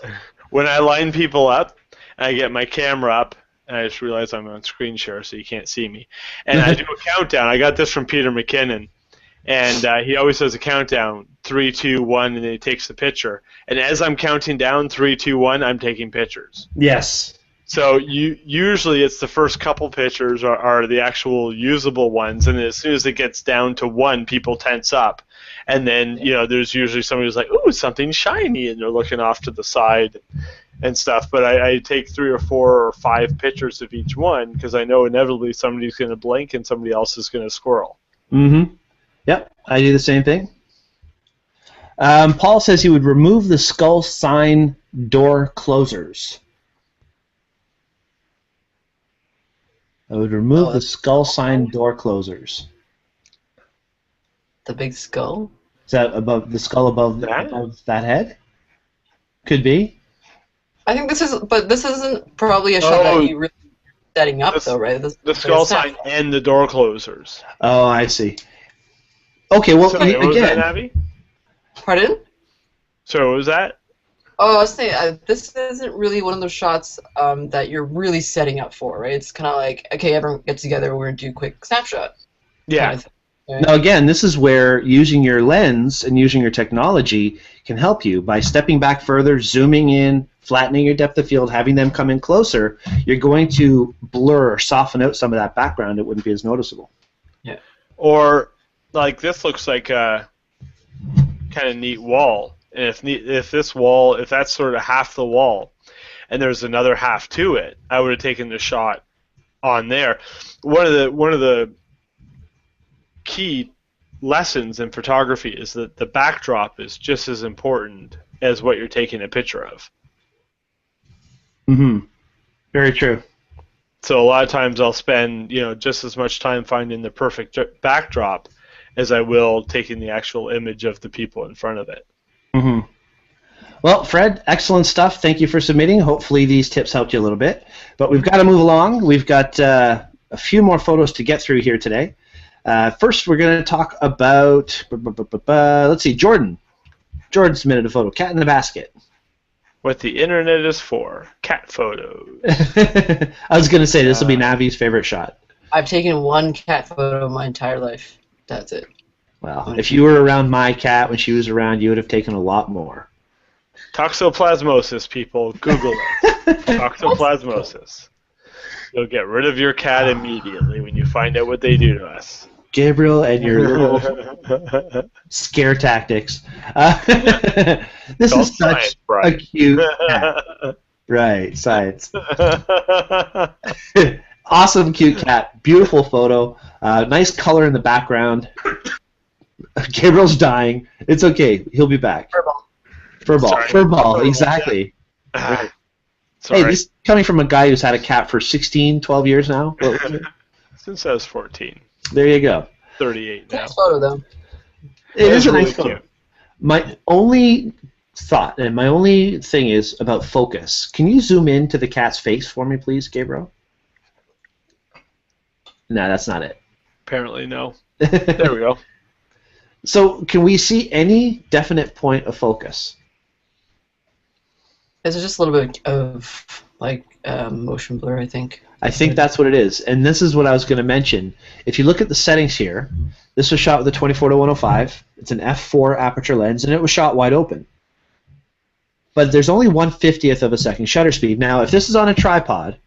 When I line people up, I get my camera up, and I just realize I'm on screen share, so you can't see me. And I do a countdown. I got this from Peter McKinnon, and he always does a countdown, 3, 2, 1, and then he takes the picture. And as I'm counting down 3, 2, 1, I'm taking pictures. Yes. So usually it's the first couple pictures are the actual usable ones, and as soon as it gets down to 1, people tense up. And then, there's usually somebody who's like, ooh, something shiny, and they're looking off to the side and stuff. But I take 3 or 4 or 5 pictures of each one because I know inevitably somebody's going to blink and somebody else is going to squirrel. Mm-hmm. Yep, I do the same thing. Paul says he would remove the skull sign door closers. I would remove the skull sign door closers. The big skull? Is that above the skull above that head? Could be. I think this isn't probably a shot that you really setting up though, right? The skull sign and the door closers. Oh, I see. Okay, well, Sorry, what was that, again. Abby? Pardon? So what was that? Oh, I was saying, this isn't really one of those shots that you're really setting up for, right? It's kind of like, okay, everyone get together, we're going to do a quick snapshot. Yeah. Kind of thing, right? Now, again, this is where using your lens and using your technology can help you. By stepping back further, zooming in, flattening your depth of field, having them come in closer, you're going to blur or soften out some of that background. It wouldn't be as noticeable. Yeah. Or, like, this looks like a kind of neat wall. And if that's sort of half the wall, and there's another half to it, I would have taken the shot on there. One of the key lessons in photography is that the backdrop is just as important as what you're taking a picture of. Mm-hmm. Very true. So a lot of times I'll spend just as much time finding the perfect backdrop as I will taking the actual image of the people in front of it. Mm-hmm. Well, Fred, excellent stuff. Thank you for submitting. Hopefully these tips helped you a little bit. But we've got to move along. We've got a few more photos to get through here today. First, we're going to talk about, let's see, Jordan. Jordan submitted a photo, cat in the basket. What the internet is for, cat photos. I was going to say, this will be Navi's favorite shot. I've taken one cat photo my entire life. That's it. Well, if you were around my cat when she was around, you would have taken a lot more. Toxoplasmosis, people. Google it. Toxoplasmosis. You'll get rid of your cat immediately when you find out what they do to us. Gabriel and your little scare tactics. This is such a cute cat. Right, science. Awesome, cute cat. Beautiful photo. Nice color in the background. Gabriel's dying. It's okay. He'll be back. Furball, exactly. Right. Hey, this is coming from a guy who's had a cat for 16, 12 years now. Since I was 14. There you go. 38 now. Nice photo, though. It is a really nice photo. cute. My only thought and my only thing is about focus. Can you zoom in to the cat's face for me, please, Gabriel? No, that's not it. Apparently, no. There we go. So, can we see any definite point of focus? It's just a little bit of motion blur, I think. I think that's what it is, and this is what I was going to mention. If you look at the settings here, this was shot with a 24-105. It's an f4 aperture lens, and it was shot wide open. But there's only 1/50th of a second shutter speed. Now, if this is on a tripod,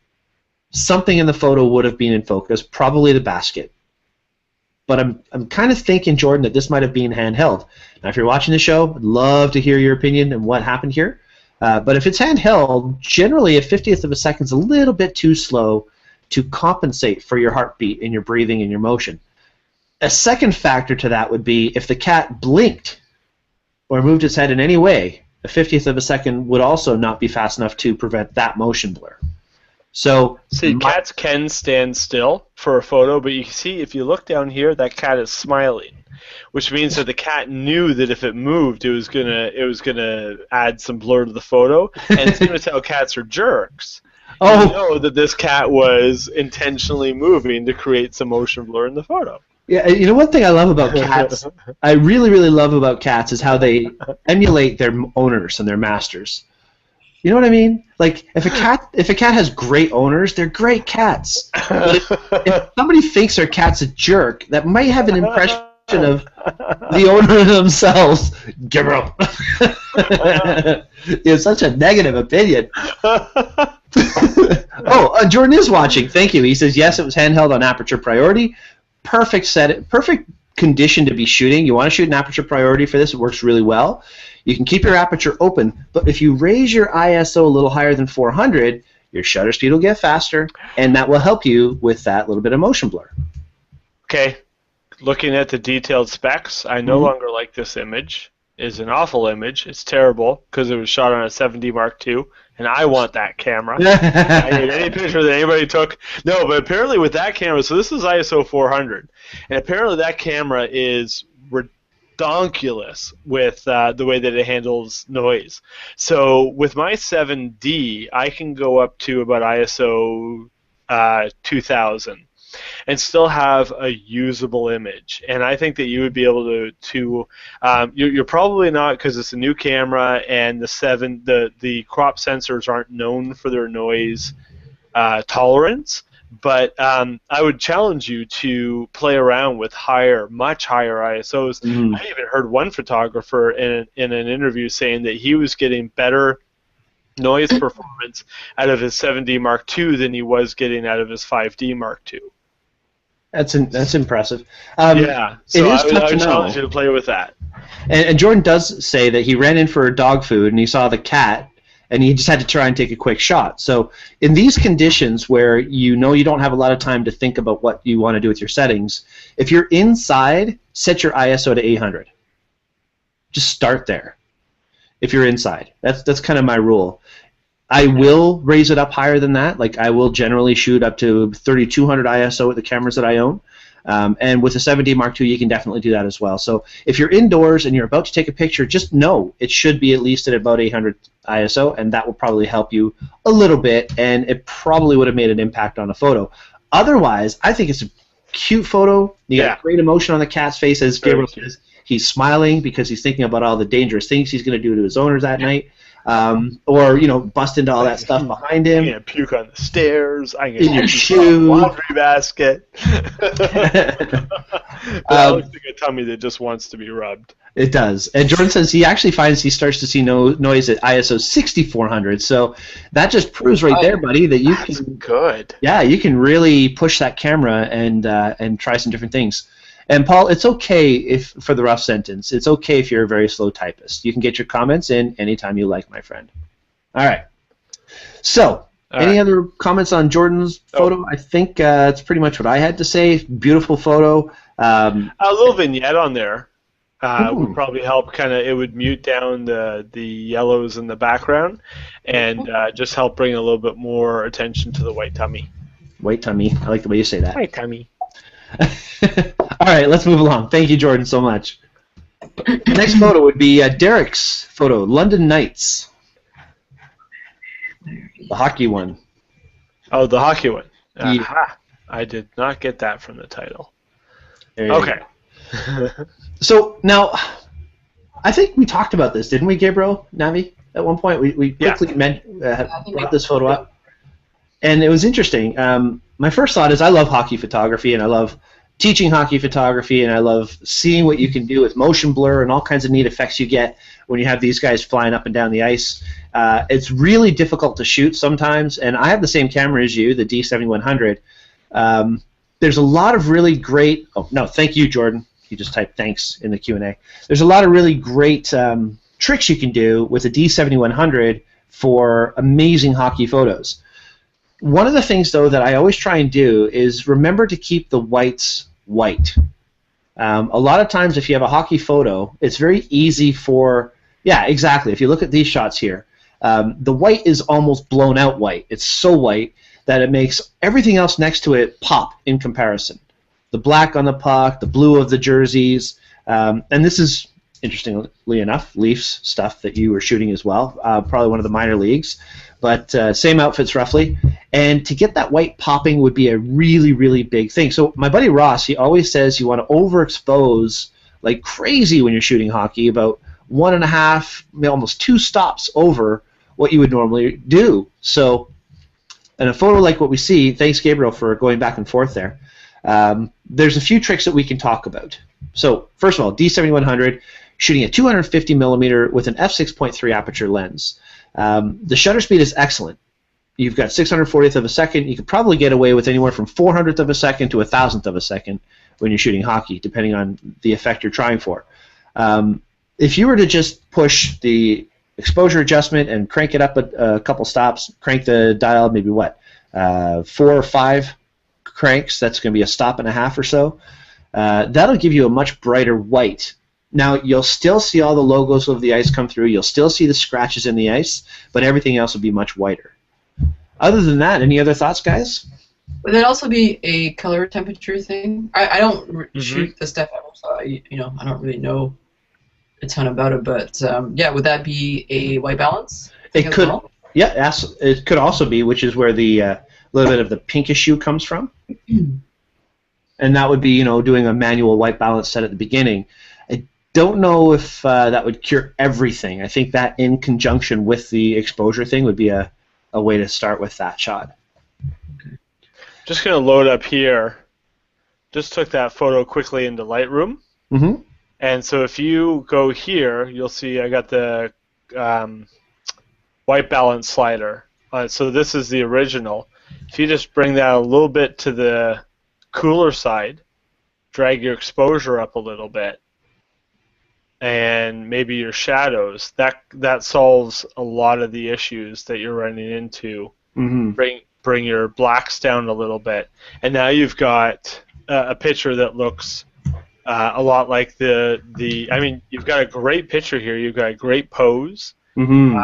something in the photo would have been in focus, probably the basket. But I'm kind of thinking, Jordan, that this might have been handheld. Now, if you're watching the show, I'd love to hear your opinion and what happened here. But if it's handheld, generally a 50th of a second is a little bit too slow to compensate for your heartbeat and your breathing and your motion. A second factor to that would be if the cat blinked or moved its head in any way, a 50th of a second would also not be fast enough to prevent that motion blur. So, see, cats can stand still for a photo, but you can see if you look down here, that cat is smiling. which means that the cat knew that if it moved, it was gonna add some blur to the photo. And same as how cats are jerks. Oh. You know that this cat was intentionally moving to create some motion blur in the photo. Yeah, you know, one thing I love about cats, I really, really love about cats is how they emulate their owners and their masters. You know what I mean? Like, if a cat has great owners, they're great cats. But if somebody thinks their cat's a jerk, that might have an impression of the owner themselves. Gabriel. You have such a negative opinion. Jordan is watching. Thank you. He says, yes, it was handheld on aperture priority. Perfect condition to be shooting. You want to shoot an aperture priority for this. It works really well. You can keep your aperture open, but if you raise your ISO a little higher than 400, your shutter speed will get faster, and that will help you with that little bit of motion blur. Okay. Looking at the detailed specs, I no longer like this image. It's an awful image. It's terrible because it was shot on a 7D Mark II, and I want that camera. I need any picture that anybody took. No, but apparently with that camera, so this is ISO 400, and apparently that camera is redonkulous with the way that it handles noise. So with my 7D, I can go up to about ISO 2000. And still have a usable image, and I think that you would be able to you're probably not, because it's a new camera and the crop sensors aren't known for their noise tolerance. But I would challenge you to play around with much higher ISOs. I even heard one photographer in an interview saying that he was getting better noise performance out of his 7D Mark II than he was getting out of his 5D Mark II. That's impressive. Yeah, so it is I tough to would know. challenge you to play with that. And Jordan does say that he ran in for dog food and he saw the cat and he just had to try and take a quick shot. So in these conditions where you know you don't have a lot of time to think about what you want to do with your settings, if you're inside, set your ISO to 800. Just start there. If you're inside, that's kind of my rule. I will raise it up higher than that. Like, I will generally shoot up to 3200 ISO with the cameras that I own. And with the 7D Mark II, you can definitely do that as well. So if you're indoors and you're about to take a picture, just know it should be at least at about 800 ISO, and that will probably help you a little bit, and it probably would have made an impact on a photo. Otherwise, I think it's a cute photo. You got great emotion on the cat's face, as Gabriel says. He's smiling because he's thinking about all the dangerous things he's going to do to his owners that night. Or, you know, bust into all that stuff behind him. I'm going to puke on the stairs. I'm going in your to shoe. laundry basket. That looks like a tummy that just wants to be rubbed. It does. And Jordan says he actually finds he starts to see noise at ISO 6400. So that just proves right there, buddy, that you That's can. Good. Yeah, you can really push that camera and try some different things. And Paul, it's okay for the rough sentence. It's okay if you're a very slow typist. You can get your comments in anytime you like, my friend. All right. So, any other comments on Jordan's photo? I think it's pretty much what I had to say. Beautiful photo. A little vignette on there would probably help. It would mute down the yellows in the background and just help bring a little bit more attention to the white tummy. White tummy. I like the way you say that. White tummy. All right, let's move along. Thank you, Jordan, so much. Next photo would be Derek's photo, London Knights. The hockey one. Oh, the hockey one. Yeah. I did not get that from the title. Okay. So, now, I think we talked about this, didn't we, Gabriel, Navi? At one point, we quickly brought this photo up. And it was interesting. My first thought is I love hockey photography, and I love teaching hockey photography, and I love seeing what you can do with motion blur and all kinds of neat effects you get when you have these guys flying up and down the ice. It's really difficult to shoot sometimes, and I have the same camera as you, the D7100. There's a lot of really great... Oh, no, thank you, Jordan. You just typed thanks in the Q&A. There's a lot of really great tricks you can do with a D7100 for amazing hockey photos. One of the things, though, that I always try and do is remember to keep the whites white. A lot of times if you have a hockey photo, it's very easy for... Yeah, exactly. If you look at these shots here, the white is almost blown out white. It's so white that it makes everything else next to it pop in comparison. The black on the puck, the blue of the jerseys, And this is, interestingly enough, Leafs stuff that you were shooting as well, probably one of the minor leagues, but same outfits roughly. And to get that white popping would be a really, really big thing. So my buddy Ross, he always says you want to overexpose like crazy when you're shooting hockey, about 1.5, almost 2 stops over what you would normally do. So in a photo like what we see, thanks Gabriel for going back and forth there, there's a few tricks that we can talk about. So first of all, D7100, shooting at 250 millimeter with an f6.3 aperture lens. The shutter speed is excellent. You've got 640th of a second. You could probably get away with anywhere from 400th of a second to 1,000th of a second when you're shooting hockey, depending on the effect you're trying for. If you were to just push the exposure adjustment and crank it up a couple stops, crank the dial maybe 4 or 5 cranks, that's going to be a stop and a half or so. That'll give you a much brighter white. Now, you'll still see all the logos of the ice come through. You'll still see the scratches in the ice, but everything else will be much whiter. Other than that, any other thoughts, guys? Would that also be a color temperature thing? I don't shoot the stuff ever, so I don't really know a ton about it. But yeah, would that be a white balance? It could. Well? Yeah, it could also be, which is where the little bit of the pinkish hue comes from. And that would be, doing a manual white balance set at the beginning. I don't know if that would cure everything. I think that in conjunction with the exposure thing would be a way to start with that shot. Just going to load up here. Just took that photo quickly into Lightroom. Mm-hmm. And so if you go here, you'll see I got the white balance slider. So this is the original. If you just bring that a little bit to the cooler side, drag your exposure up a little bit, and maybe your shadows, that solves a lot of the issues that you're running into. Mm-hmm. Bring your blacks down a little bit, and now you've got a picture that looks a lot like the. I mean, you've got a great picture here. You've got a great pose. Mm-hmm.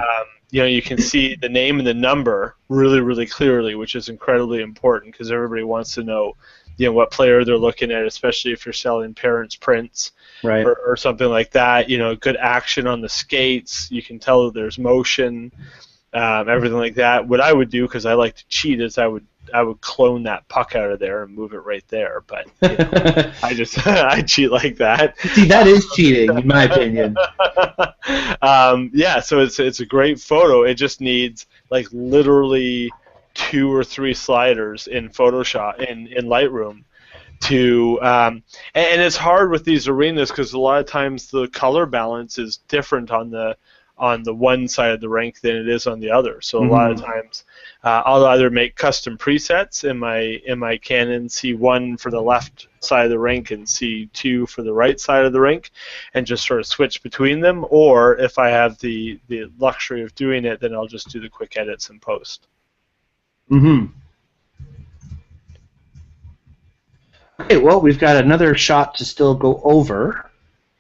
You can see the name and the number really, really clearly, which is incredibly important because everybody wants to know, what player they're looking at, especially if you're selling parents' prints, right, or something like that. Good action on the skates. You can tell that there's motion, everything like that. What I would do, because I like to cheat, is I would clone that puck out of there and move it right there. But I cheat like that. See, that is cheating, in my opinion. Yeah, so it's a great photo. It just needs like literally 2 or 3 sliders in Photoshop in Lightroom to and it's hard with these arenas because a lot of times the color balance is different on the one side of the rink than it is on the other. So a lot of times I'll either make custom presets in my Canon C1 for the left side of the rink and C2 for the right side of the rink, and just sort of switch between them. Or if I have the luxury of doing it, then I'll just do the quick edits in post. Mm-hmm. Okay, well, we've got another shot to still go over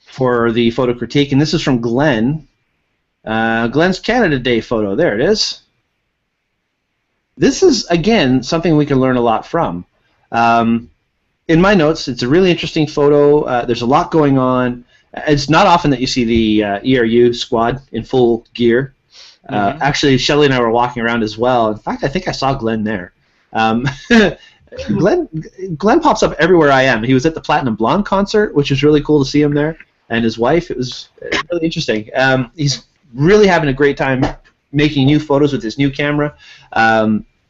for the photo critique, and this is from Glenn. Glenn's Canada Day photo. There it is. This is, again, something we can learn a lot from. In my notes, it's a really interesting photo. There's a lot going on. It's not often that you see the ERU squad in full gear. Actually, Shelley and I were walking around as well. In fact, I think I saw Glenn there. Glenn pops up everywhere I am. He was at the Platinum Blonde concert, which was really cool to see him there, and his wife. It was really interesting. He's really having a great time making new photos with his new camera.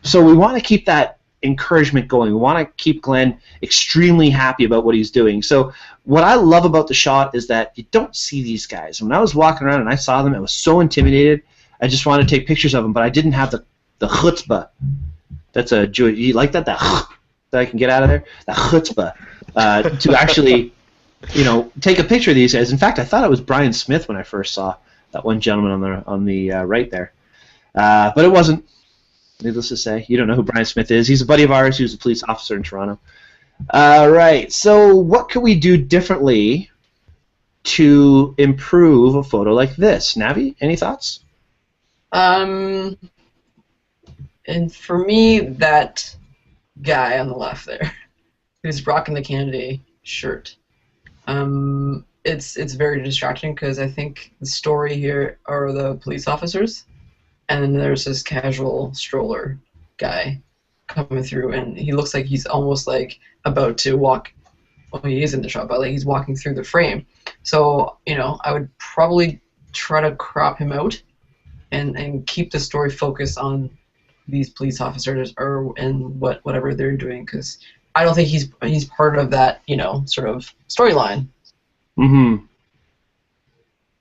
So we want to keep that encouragement going. We want to keep Glenn extremely happy about what he's doing. So what I love about the shot is that you don't see these guys. When I was walking around and I saw them, I was so intimidated. I just wanted to take pictures of them, but I didn't have the chutzpah. That's a Jew. You like that? That I can get out of there? The chutzpah to actually, take a picture of these guys. In fact, I thought it was Brian Smith when I first saw that one gentleman on the right there, but it wasn't. Needless to say, you don't know who Brian Smith is. He's a buddy of ours. He was a police officer in Toronto. Right. So, what could we do differently to improve a photo like this? Navi, any thoughts? And for me, that guy on the left there, who's rocking the Canada shirt, it's very distracting because I think the story here are the police officers, and then there's this casual stroller guy coming through, and he looks like he's almost like about to walk. Well, he is in the shot, but like he's walking through the frame. So I would probably try to crop him out, and keep the story focused on these police officers and whatever they're doing, because I don't think he's part of that sort of storyline. Mm-hmm.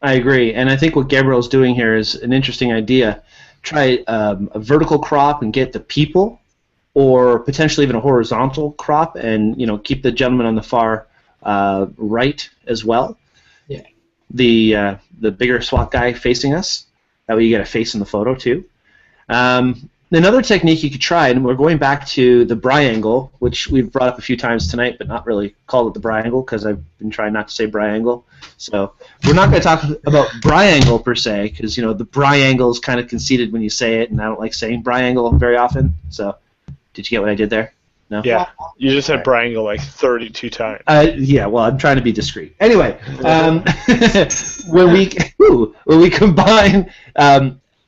I agree, and I think what Gabriel's doing here is an interesting idea. Try a vertical crop and get the people, or potentially even a horizontal crop, and keep the gentleman on the far right as well. Yeah. The bigger SWAT guy facing us. That way you get a face in the photo too. Another technique you could try, and we're going back to the Bri-angle, which we've brought up a few times tonight, but not really called it the Bri-angle because I've been trying not to say Bri-angle. So we're not going to talk about Bri-angle per se, because the Bri-angle is kind of conceited when you say it, and I don't like saying Bri-angle very often. So did you get what I did there? No? Yeah, you just said Bri-angle like 32 times. Yeah, well, I'm trying to be discreet. Anyway, when we combine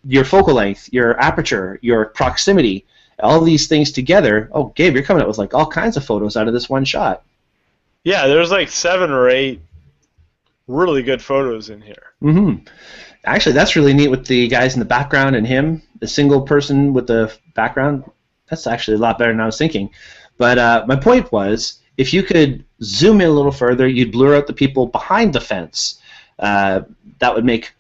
your focal length, your aperture, your proximity, all these things together, oh, Gabe, you're coming up with like all kinds of photos out of this one shot. Yeah, there's like 7 or 8 really good photos in here. Mm-hmm. Actually, that's really neat with the guys in the background and him, the single person with the background. That's actually a lot better than I was thinking. But my point was, if you could zoom in a little further, you'd blur out the people behind the fence. That would make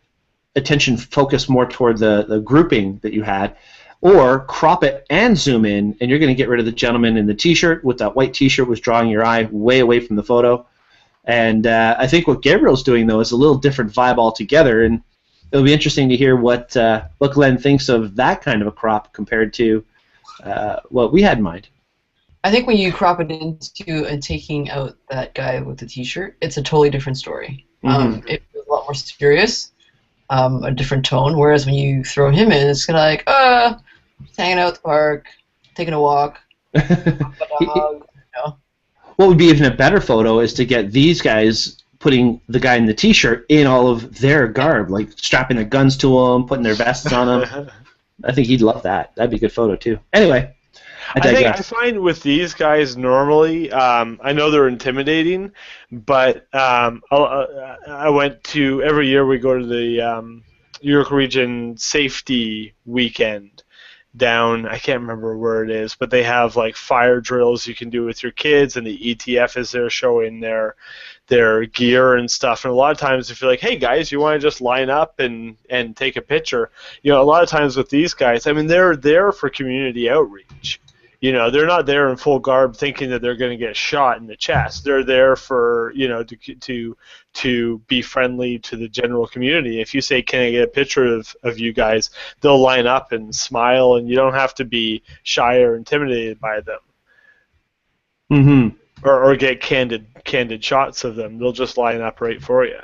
attention focus more toward the grouping that you had. Or crop it and zoom in, and you're going to get rid of the gentleman in the T-shirt with that white T-shirt was drawing your eye way away from the photo. And I think what Gabriel's doing, though, is a little different vibe altogether, and it'll be interesting to hear what Glenn thinks of that kind of a crop compared to what we had in mind. I think when you crop it into and taking out that guy with the T-shirt, it's a totally different story. Mm-hmm. It's a lot more serious, a different tone. Whereas when you throw him in, it's kind of like, hanging out at the park, taking a walk, a dog, What would be even a better photo is to get these guys putting the guy in the T-shirt in all of their garb, like strapping their guns to them, putting their vests on them. I think he'd love that. That'd be a good photo too. Anyway, I find with these guys normally, I know they're intimidating, but I went to, every year we go to the York Region Safety Weekend down, I can't remember where it is, but they have like fire drills you can do with your kids, and the ETF is there showing their gear and stuff. And a lot of times if you're like, hey guys, you want to just line up and take a picture, a lot of times with these guys, I mean, they're there for community outreach. They're not there in full garb thinking that they're going to get shot in the chest. They're there for, to be friendly to the general community. If you say, can I get a picture of you guys, they'll line up and smile, and you don't have to be shy or intimidated by them. Mm-hmm. Or get candid shots of them. They'll just line up right for you.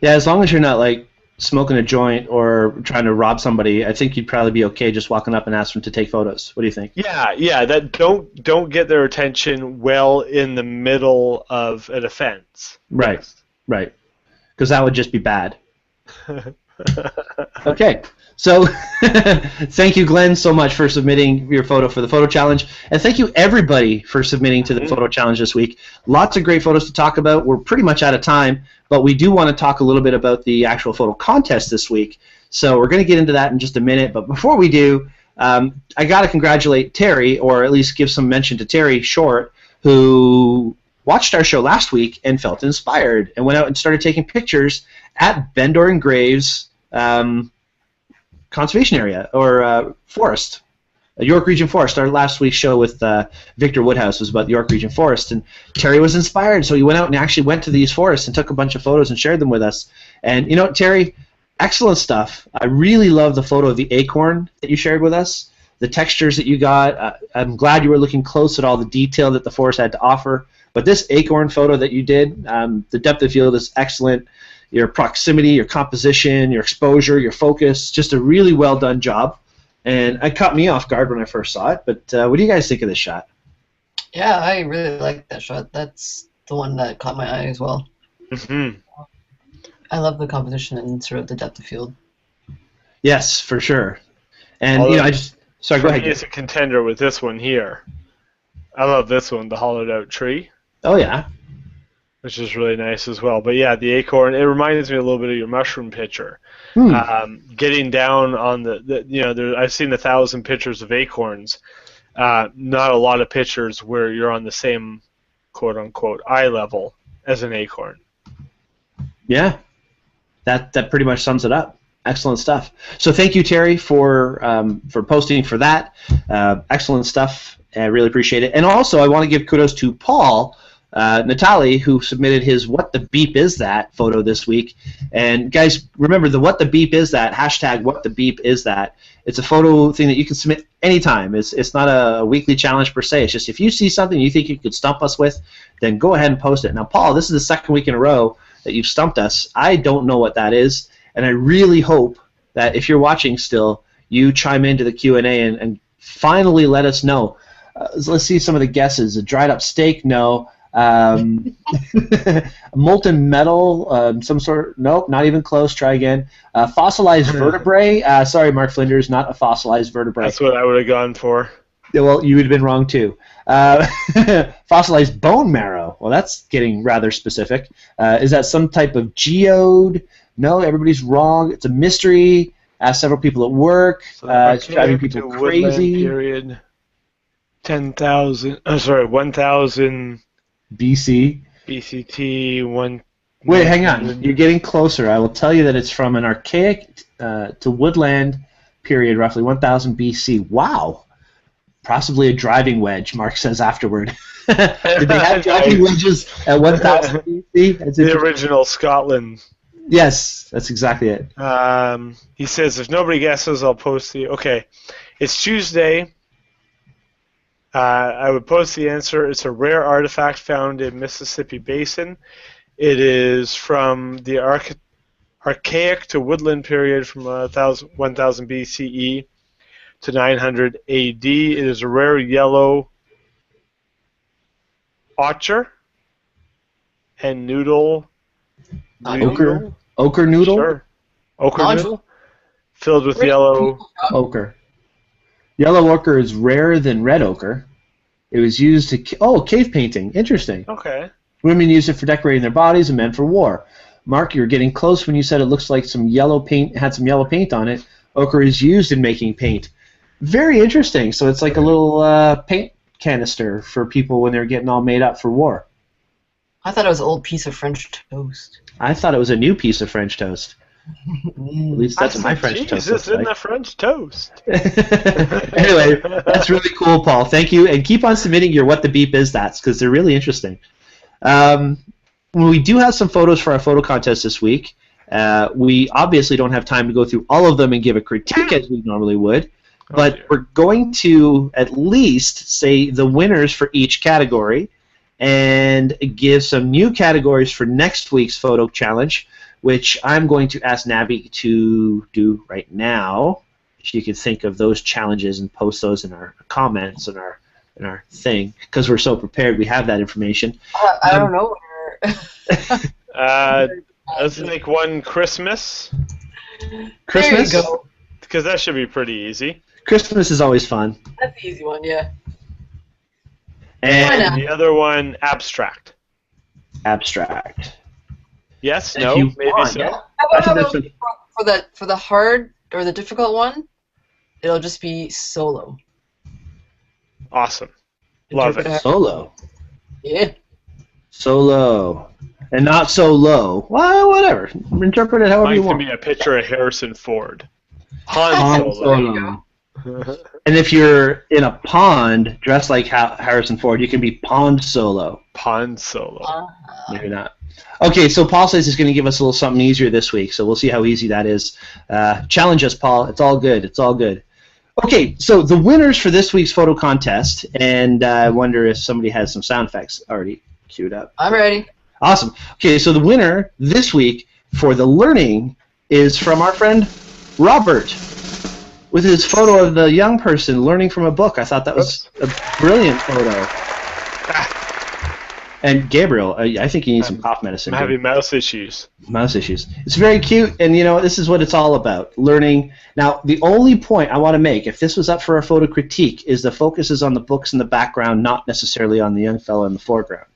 Yeah, as long as you're not like smoking a joint or trying to rob somebody, I think you'd probably be okay just walking up and asking them to take photos. What do you think? Yeah, that don't get their attention well in the middle of an offense. Right, right. Because that would just be bad. Okay, so thank you, Glenn, so much for submitting your photo for the photo challenge, and thank you everybody for submitting to the photo challenge this week. Lots of great photos to talk about. We're pretty much out of time, but we do want to talk a little bit about the actual photo contest this week, so we're going to get into that in just a minute. But before we do, I got to congratulate Terry, or at least give some mention to Terry Short, who watched our show last week and felt inspired and went out and started taking pictures at Bendor and Graves conservation area, or forest, York Region Forest. Our last week's show with Victor Woodhouse was about the York Region Forest, and Terry was inspired, so he went out and actually went to these forests and took a bunch of photos and shared them with us. And Terry, excellent stuff. I really love the photo of the acorn that you shared with us, the textures that you got. I'm glad you were looking close at all the detail that the forest had to offer. But this acorn photo that you did, the depth of field is excellent. Your proximity, your composition, your exposure, your focus, just a really well done job. And it caught me off guard when I first saw it, but what do you guys think of this shot? Yeah, I really like that shot. That's the one that caught my eye as well. Mm-hmm. I love the composition and sort of the depth of field. Yes, for sure. And Although, I just sorry. Go ahead. It's a contender with this one here. I love this one, the hollowed out tree. Oh yeah. Which is really nice as well. But yeah, the acorn, it reminds me a little bit of your mushroom picture. Getting down on I've seen 1,000 pictures of acorns. Not a lot of pictures where you're on the same quote-unquote eye level as an acorn. Yeah, that pretty much sums it up. Excellent stuff. So thank you, Terry, for posting for that. Excellent stuff. I really appreciate it. And also, I want to give kudos to Paul Natali, who submitted his "What the Beep Is That" photo this week. And guys, remember the "What the Beep Is That" hashtag "What the Beep Is That." It's a photo thing that you can submit anytime. It's not a weekly challenge per se. It's just if you see something you think you could stump us with, then go ahead and post it. Now, Paul, this is the second week in a row that you've stumped us. I don't know what that is, and I really hope that if you're watching still, you chime into the Q&A and finally let us know. Let's see some of the guesses. A dried up steak, no. Molten metal, some sort. Nope, not even close. Try again. Fossilized vertebrae. Sorry, Mark Flinders, not a fossilized vertebrae. That's what I would have gone for. Yeah, well, you would have been wrong too. Fossilized bone marrow. Well, that's getting rather specific. Is that some type of geode? No, everybody's wrong. It's a mystery. Asked several people at work. It's driving people crazy. Period. 10,000. 1,000. BC. BCT 1. Wait, hang on. You're getting closer. I will tell you that it's from an archaic to woodland period, roughly 1,000 BC. Wow. Possibly a driving wedge, Mark says afterward. Did they have driving wedges at 1,000 BC? The original Scotland. Yes, that's exactly it. He says, if nobody guesses, I'll post the... Okay. It's Tuesday. I would post the answer. It's a rare artifact found in Mississippi Basin. It is from the archaic to woodland period from 1,000 BCE to 900 AD. It is a rare yellow ochre and noodle. Ochre noodle? Sure. Ochre noodle? Filled with yellow... Ochre. Yellow ochre is rarer than red ochre. It was used to... cave painting. Interesting. Okay. Women used it for decorating their bodies and men for war. Mark, you were getting close when you said it looks like some yellow paint, had some yellow paint on it. Ochre is used in making paint. Very interesting. So it's like a little paint canister for people when they're getting all made up for war. I thought it was an old piece of French toast. I thought it was a new piece of French toast. At least that's what my French toast looks like. This isn't a French toast. Anyway, that's really cool, Paul. Thank you. And keep on submitting your What the Beep Is That's, because they're really interesting. We do have some photos for our photo contest this week. We obviously don't have time to go through all of them and give a critique as we normally would. But we're going to at least say the winners for each category and give some new categories for next week's photo challenge, which I'm going to ask Navi to do right now. She can think of those challenges and post those in our comments and our thing, because we're so prepared. We have that information. I don't know. Let's make one Christmas. Christmas? There you go. Because that should be pretty easy. Christmas is always fun. That's the easy one, yeah. And the other one, abstract. Abstract. Yes, If no, you maybe want, so. yeah. How about for the hard or the difficult one, it'll just be solo. Awesome. Love it. Solo. Yeah. Solo. And not so low. Well, whatever. Interpret it however Mine you can want. be a picture of Harrison Ford. Han Solo. And if you're in a pond dressed like Harrison Ford, you can be Pond Solo. Pond Solo. Maybe not. Okay, so Paul says he's going to give us a little something easier this week, so we'll see how easy that is. Challenge us, Paul. It's all good. It's all good. Okay, so the winners for this week's photo contest, and I wonder if somebody has some sound effects already queued up. I'm ready. Awesome. Okay, so the winner this week for the learning is from our friend Robert, with his photo of the young person learning from a book. I thought that was a brilliant photo. And Gabriel, I think you need some cough medicine. I'm having mouse issues. Mouse issues. It's very cute, and this is what it's all about, learning. Now, the only point I want to make, if this was up for a photo critique, is the focus is on the books in the background, not necessarily on the young fellow in the foreground.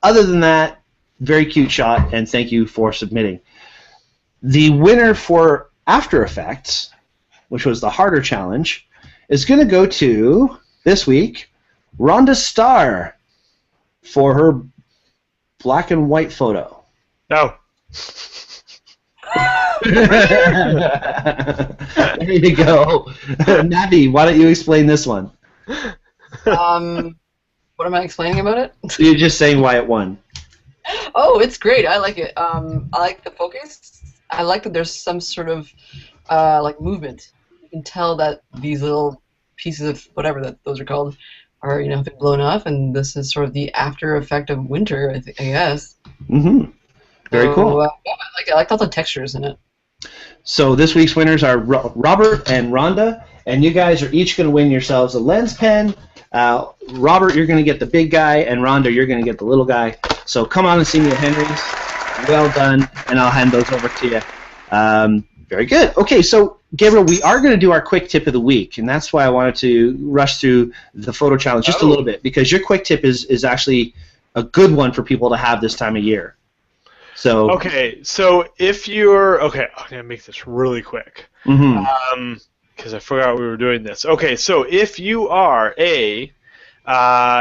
Other than that, very cute shot, and thank you for submitting. The winner for After Effects, which was the harder challenge, is going to go to, this week, Rhonda Starr for her black and white photo. No. There you go. Navi, why don't you explain this one? What am I explaining about it? You're just saying why it won. Oh, it's great. I like it. I like the focus. I like that there's some sort of like movement. You can tell that these little pieces of whatever that those are called are have been blown off, and this is sort of the after effect of winter, I guess. Mm-hmm. Very cool. Yeah, I like all the textures in it. So this week's winners are Robert and Rhonda, and you guys are each going to win yourselves a lens pen. Robert, you're going to get the big guy, and Rhonda, you're going to get the little guy. So come on and see me at Henry's. Well done, and I'll hand those over to you. Very good. Okay, so Gabriel, we are going to do our quick tip of the week, and that's why I wanted to rush through the photo challenge just a little bit, because your quick tip is actually a good one for people to have this time of year. So okay, so if you're I'm gonna make this really quick because I forgot we were doing this. Okay, so if you are a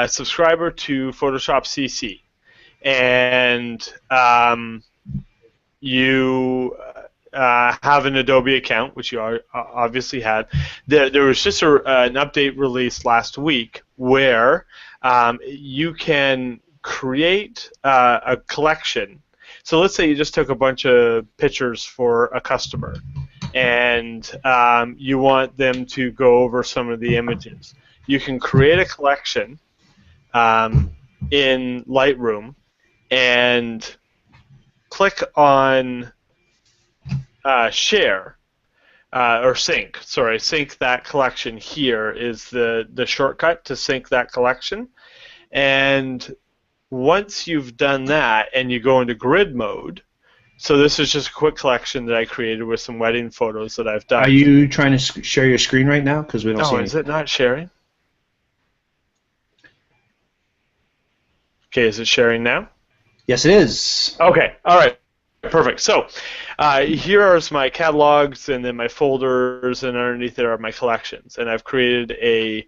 subscriber to Photoshop CC and you have an Adobe account, which you obviously had, there was just an update released last week where you can create a collection. So let's say you just took a bunch of pictures for a customer and you want them to go over some of the images. You can create a collection in Lightroom and click on share or sync. Sorry, sync that collection here is the shortcut to sync that collection. And once you've done that and you go into grid mode, so this is just a quick collection that I created with some wedding photos that I've done. Are you trying to share your screen right now? Because we don't see anything. Is it not sharing? Okay, is it sharing now? Yes, it is. Okay, all right. Perfect. So here are my catalogs and then my folders, and underneath there are my collections. And I've created a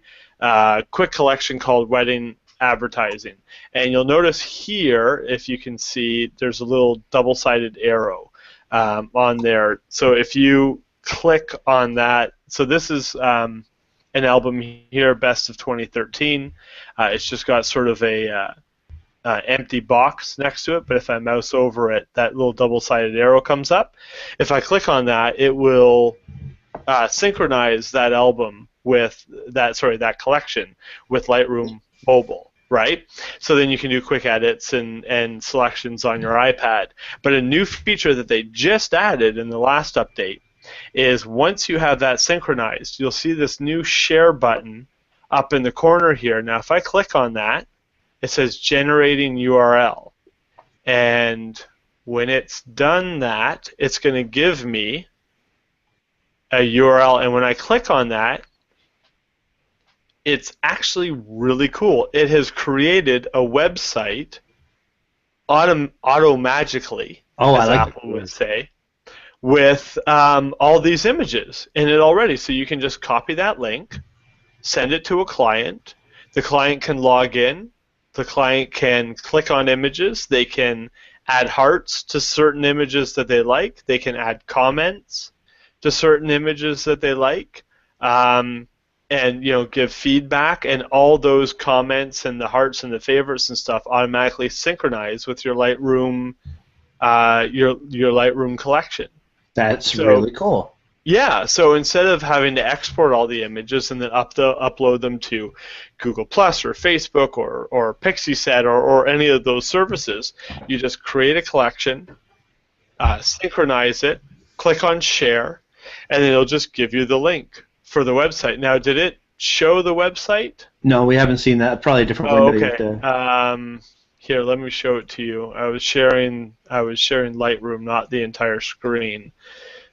quick collection called Wedding Advertising. And you'll notice here, if you can see, there's a little double-sided arrow on there. So if you click on that, so this is an album here, Best of 2013. It's just got sort of a empty box next to it, but if I mouse over it, that little double-sided arrow comes up. If I click on that, it will synchronize that album with that collection with Lightroom Mobile, right? So then you can do quick edits and selections on your iPad. But a new feature that they just added in the last update is once you have that synchronized, you'll see this new share button up in the corner here. Now, if I click on that, it says generating URL. And when it's done that, it's going to give me a URL. And when I click on that, it's actually really cool. It has created a website auto-magically, as Apple would say, with all these images in it already. So you can just copy that link, send it to a client. The client can log in. The client can click on images. They can add hearts to certain images that they like. They can add comments to certain images that they like, and give feedback. And all those comments and the hearts and the favorites and stuff automatically synchronize with your Lightroom, your Lightroom collection. That's really cool. Yeah, so instead of having to export all the images and then upload them to Google Plus or Facebook or Pixieset or any of those services, you just create a collection, synchronize it, click on share, and then it'll just give you the link for the website. Now, did it show the website? No, we haven't seen that. Probably a different window. Okay. Here, let me show it to you. I was sharing Lightroom, not the entire screen.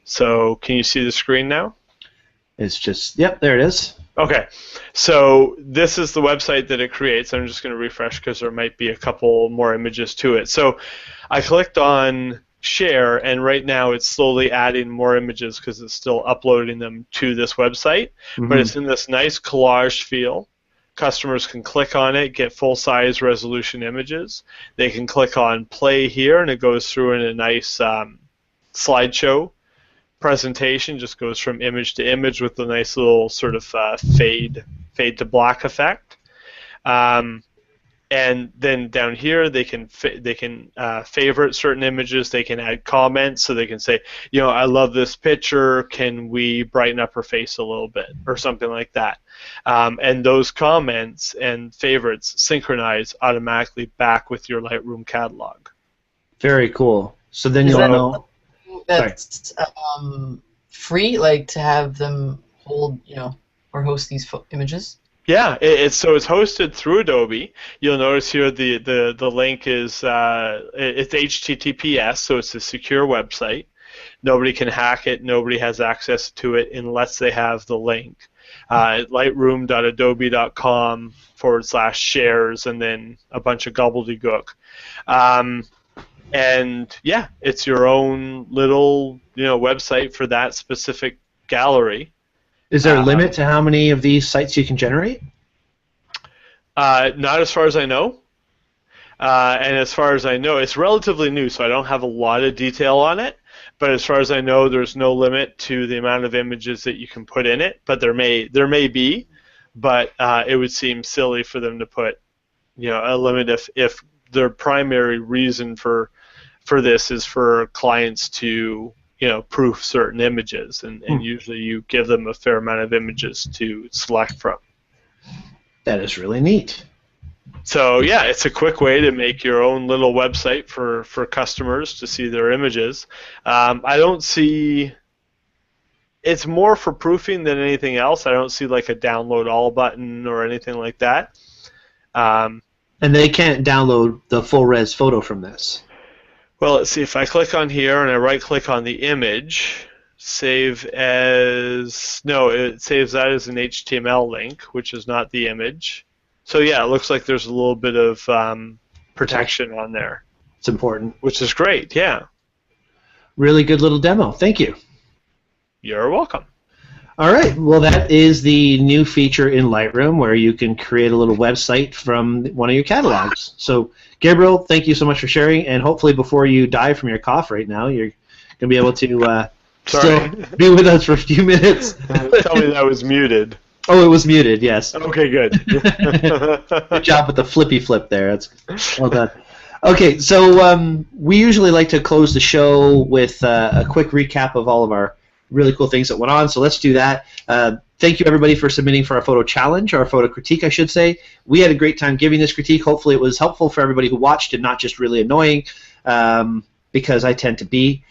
So can you see the screen now? It's just, yep, there it is. Okay, so this is the website that it creates. I'm just going to refresh because there might be a couple more images to it. So I clicked on share, and right now it's slowly adding more images because it's still uploading them to this website. Mm-hmm. But it's in this nice collage feel. Customers can click on it, get full-size resolution images. They can click on play here, and it goes through in a nice slideshow presentation. Just goes from image to image with a nice little sort of fade to black effect. And then down here, they can favorite certain images. They can add comments, so they can say, you know, I love this picture. Can we brighten up her face a little bit, or something like that? And those comments and favorites synchronize automatically back with your Lightroom catalog. Very cool. So then you'll know. That's free, like to have them hold, or host these images. Yeah, it's hosted through Adobe. You'll notice here the link is it's HTTPS, so it's a secure website. Nobody can hack it. Nobody has access to it unless they have the link. Lightroom.adobe.com/shares and then a bunch of gobbledygook. And yeah, it's your own little website for that specific gallery. Is there a limit to how many of these sites you can generate? Not as far as I know. And as far as I know, it's relatively new, so I don't have a lot of detail on it. But as far as I know, there's no limit to the amount of images that you can put in it. But there may be, but it would seem silly for them to put a limit if their primary reason for this is for clients to proof certain images, and usually you give them a fair amount of images to select from. That is really neat. So yeah, it's a quick way to make your own little website for customers to see their images. I don't see. It's more for proofing than anything else. I don't see like a download all button or anything like that. And they can't download the full res photo from this. Well, let's see. If I click on here and I right-click on the image, save as... No, it saves that as an HTML link, which is not the image. So yeah, it looks like there's a little bit of protection on there. It's important. Which is great, yeah. Really good little demo. Thank you. You're welcome. All right. Well, that is the new feature in Lightroom where you can create a little website from one of your catalogs. So, Gabriel, thank you so much for sharing, and hopefully before you die from your cough right now, you're going to be able to still be with us for a few minutes. Tell me that was muted. Oh, it was muted, yes. Okay, good. Good job with the flippy flip there. That's well done. Okay, so we usually like to close the show with a quick recap of all of our really cool things that went on, so let's do that. Thank you, everybody, for submitting for our photo challenge, or our photo critique, I should say. We had a great time giving this critique. Hopefully it was helpful for everybody who watched and not just really annoying, because I tend to be.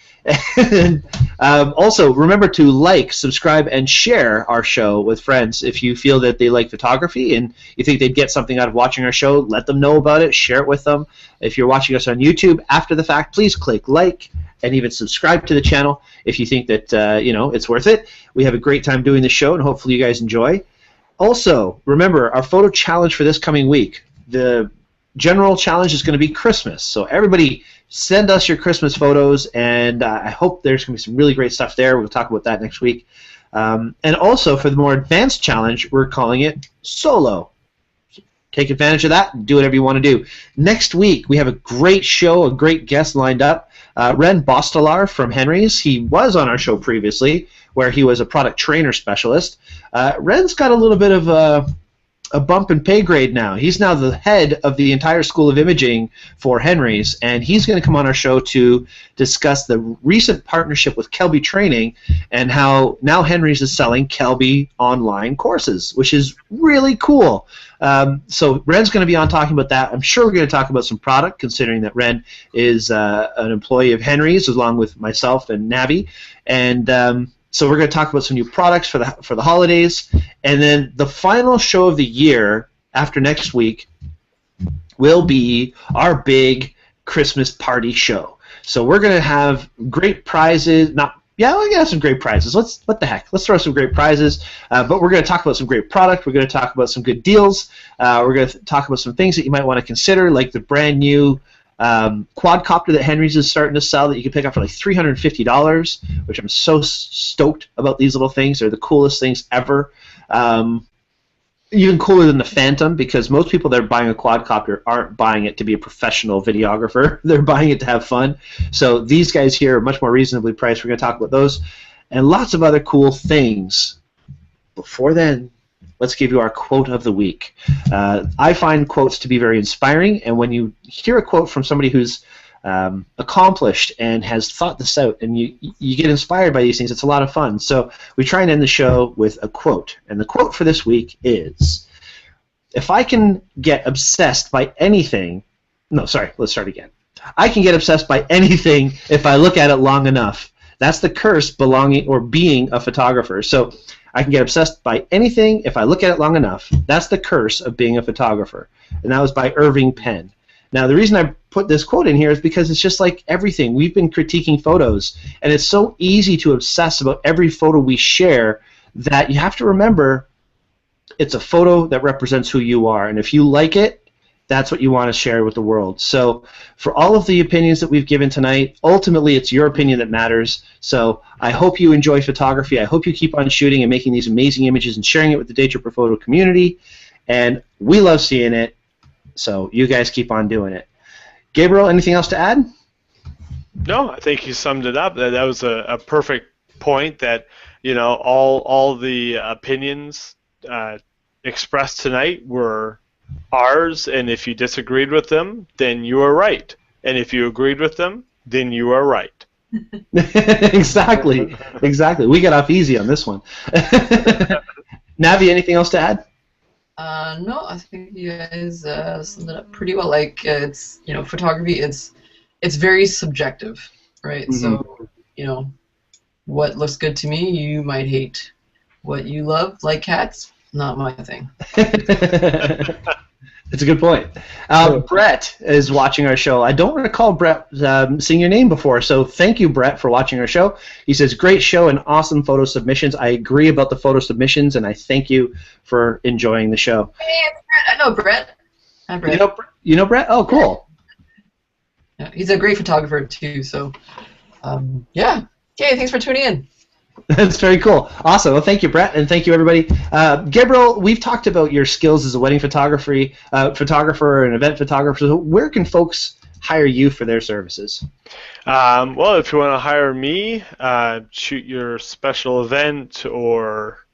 And also, remember to like, subscribe, and share our show with friends. If you feel that they like photography and you think they'd get something out of watching our show, let them know about it, share it with them. If you're watching us on YouTube after the fact, please click like and even subscribe to the channel if you think that it's worth it. We have a great time doing the show, and hopefully you guys enjoy. Also, remember our photo challenge for this coming week. The general challenge is going to be Christmas, so everybody send us your Christmas photos, and I hope there's going to be some really great stuff there. We'll talk about that next week. And also, for the more advanced challenge, we're calling it Solo. Take advantage of that and do whatever you want to do. Next week, we have a great show, a great guest lined up. Ren Bostelar from Henry's. He was on our show previously, where he was a product trainer specialist. Ren's got a little bit of a bump in pay grade now. He's now the head of the entire School of Imaging for Henry's, and he's going to come on our show to discuss the recent partnership with Kelby Training and how now Henry's is selling Kelby online courses, which is really cool. So Ren's going to be on talking about that. I'm sure we're going to talk about some product, considering that Ren is an employee of Henry's, along with myself and Navi. And so we're going to talk about some new products for the holidays, and then the final show of the year after next week will be our big Christmas party show. So we're going to have great prizes. We're going to have some great prizes. What the heck? Let's throw some great prizes. But we're going to talk about some great product. We're going to talk about some good deals. We're going to talk about some things that you might want to consider, like the brand new quadcopter that Henry's is starting to sell that you can pick up for like $350, which I'm so stoked about. These little things. They're the coolest things ever. Even cooler than the Phantom, because most people that are buying a quadcopter aren't buying it to be a professional videographer. They're buying it to have fun. So these guys here are much more reasonably priced. We're going to talk about those and lots of other cool things. Before then, let's give you our quote of the week. I find quotes to be very inspiring, and when you hear a quote from somebody who's accomplished and has thought this out, and you get inspired by these things, it's a lot of fun. So we try and end the show with a quote, and the quote for this week is, if I can get obsessed by anything, let's start again. I can get obsessed by anything if I look at it long enough. That's the curse belonging or being a photographer. So I can get obsessed by anything if I look at it long enough. That's the curse of being a photographer. And that was by Irving Penn. Now, the reason I put this quote in here is because it's just like everything. We've been critiquing photos, and it's so easy to obsess about every photo we share that you have to remember it's a photo that represents who you are. And if you like it, that's what you want to share with the world. So for all of the opinions that we've given tonight, ultimately it's your opinion that matters. So I hope you enjoy photography. I hope you keep on shooting and making these amazing images and sharing it with the Daytripper Photo community. And we love seeing it. So you guys keep on doing it. Gabriel, anything else to add? No, I think you summed it up. That was a perfect point that, all the opinions expressed tonight were ours, and if you disagreed with them, then you are right. And if you agreed with them, then you are right. Exactly. We got off easy on this one. Navi, anything else to add? No, I think you guys summed it up pretty well. Like, it's, photography, it's very subjective, right? Mm-hmm. So, what looks good to me, you might hate. What you love, like cats, not my thing. It's a good point. Brett is watching our show. I don't recall Brett seeing your name before, so thank you, Brett, for watching our show. He says, great show and awesome photo submissions. I agree about the photo submissions, and I thank you for enjoying the show. Hey, it's Brett. I know Brett. Hi, Brett. You know Brett? Oh, cool. Yeah, he's a great photographer, too, so, yeah. Yay, thanks for tuning in. That's very cool. Awesome. Well, thank you, Brett, and thank you, everybody. Gabriel, we've talked about your skills as a wedding photographer and event photographer. So where can folks hire you for their services? Well, if you want to hire me, shoot your special event or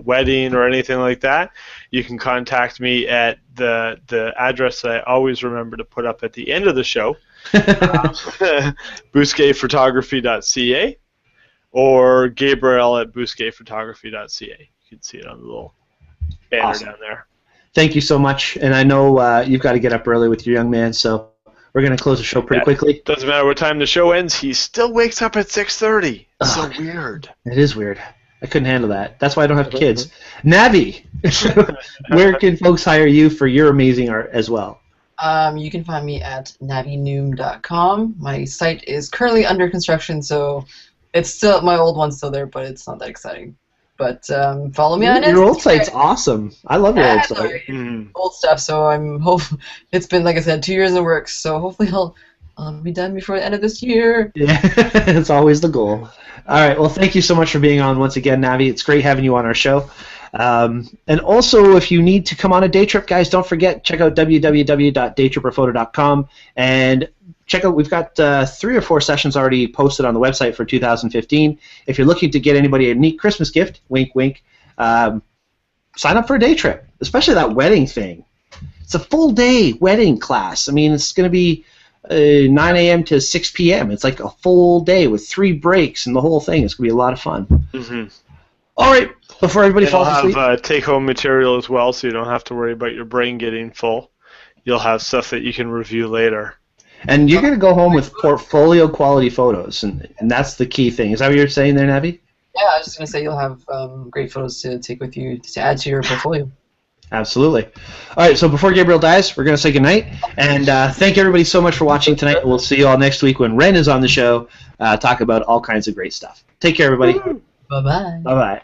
wedding or anything like that, you can contact me at the address that I always remember to put up at the end of the show, bousquetphotography.ca. or Gabriel at bousquetphotography.ca. You can see it on the little banner down there. Thank you so much. And I know you've got to get up early with your young man, so we're going to close the show pretty quickly. Doesn't matter what time the show ends, he still wakes up at 6:30. So weird. It is weird. I couldn't handle that. That's why I don't have kids. Navi, where can folks hire you for your amazing art as well? You can find me at navinoom.com. My site is currently under construction, so it's still, my old one's still there, but it's not that exciting. But follow me on Instagram. Your old site's awesome. I love your old site. Old stuff. So it's been, like I said, 2 years in the works. So hopefully I'll be done before the end of this year. Yeah, it's always the goal. All right. Well, thank you so much for being on once again, Navi. It's great having you on our show. And also, if you need to come on a day trip, guys, don't forget, check out www.daytripperphoto.com and check out, we've got 3 or 4 sessions already posted on the website for 2015. If you're looking to get anybody a neat Christmas gift, wink, wink, sign up for a day trip, especially that wedding thing. It's a full day wedding class. I mean, it's going to be 9 a.m. to 6 p.m. It's like a full day with 3 breaks and the whole thing. It's going to be a lot of fun. Mm-hmm. All right, before everybody falls asleep. You'll have take-home material as well, so you don't have to worry about your brain getting full. You'll have stuff that you can review later. And you're going to go home with portfolio quality photos, and that's the key thing. Is that what you're saying there, Navi? Yeah, I was just going to say you'll have great photos to take with you to add to your portfolio. Absolutely. All right, so before Gabriel dies, we're going to say goodnight. And thank everybody so much for watching tonight. We'll see you all next week when Ren is on the show, talk about all kinds of great stuff. Take care, everybody. Bye-bye. Bye-bye.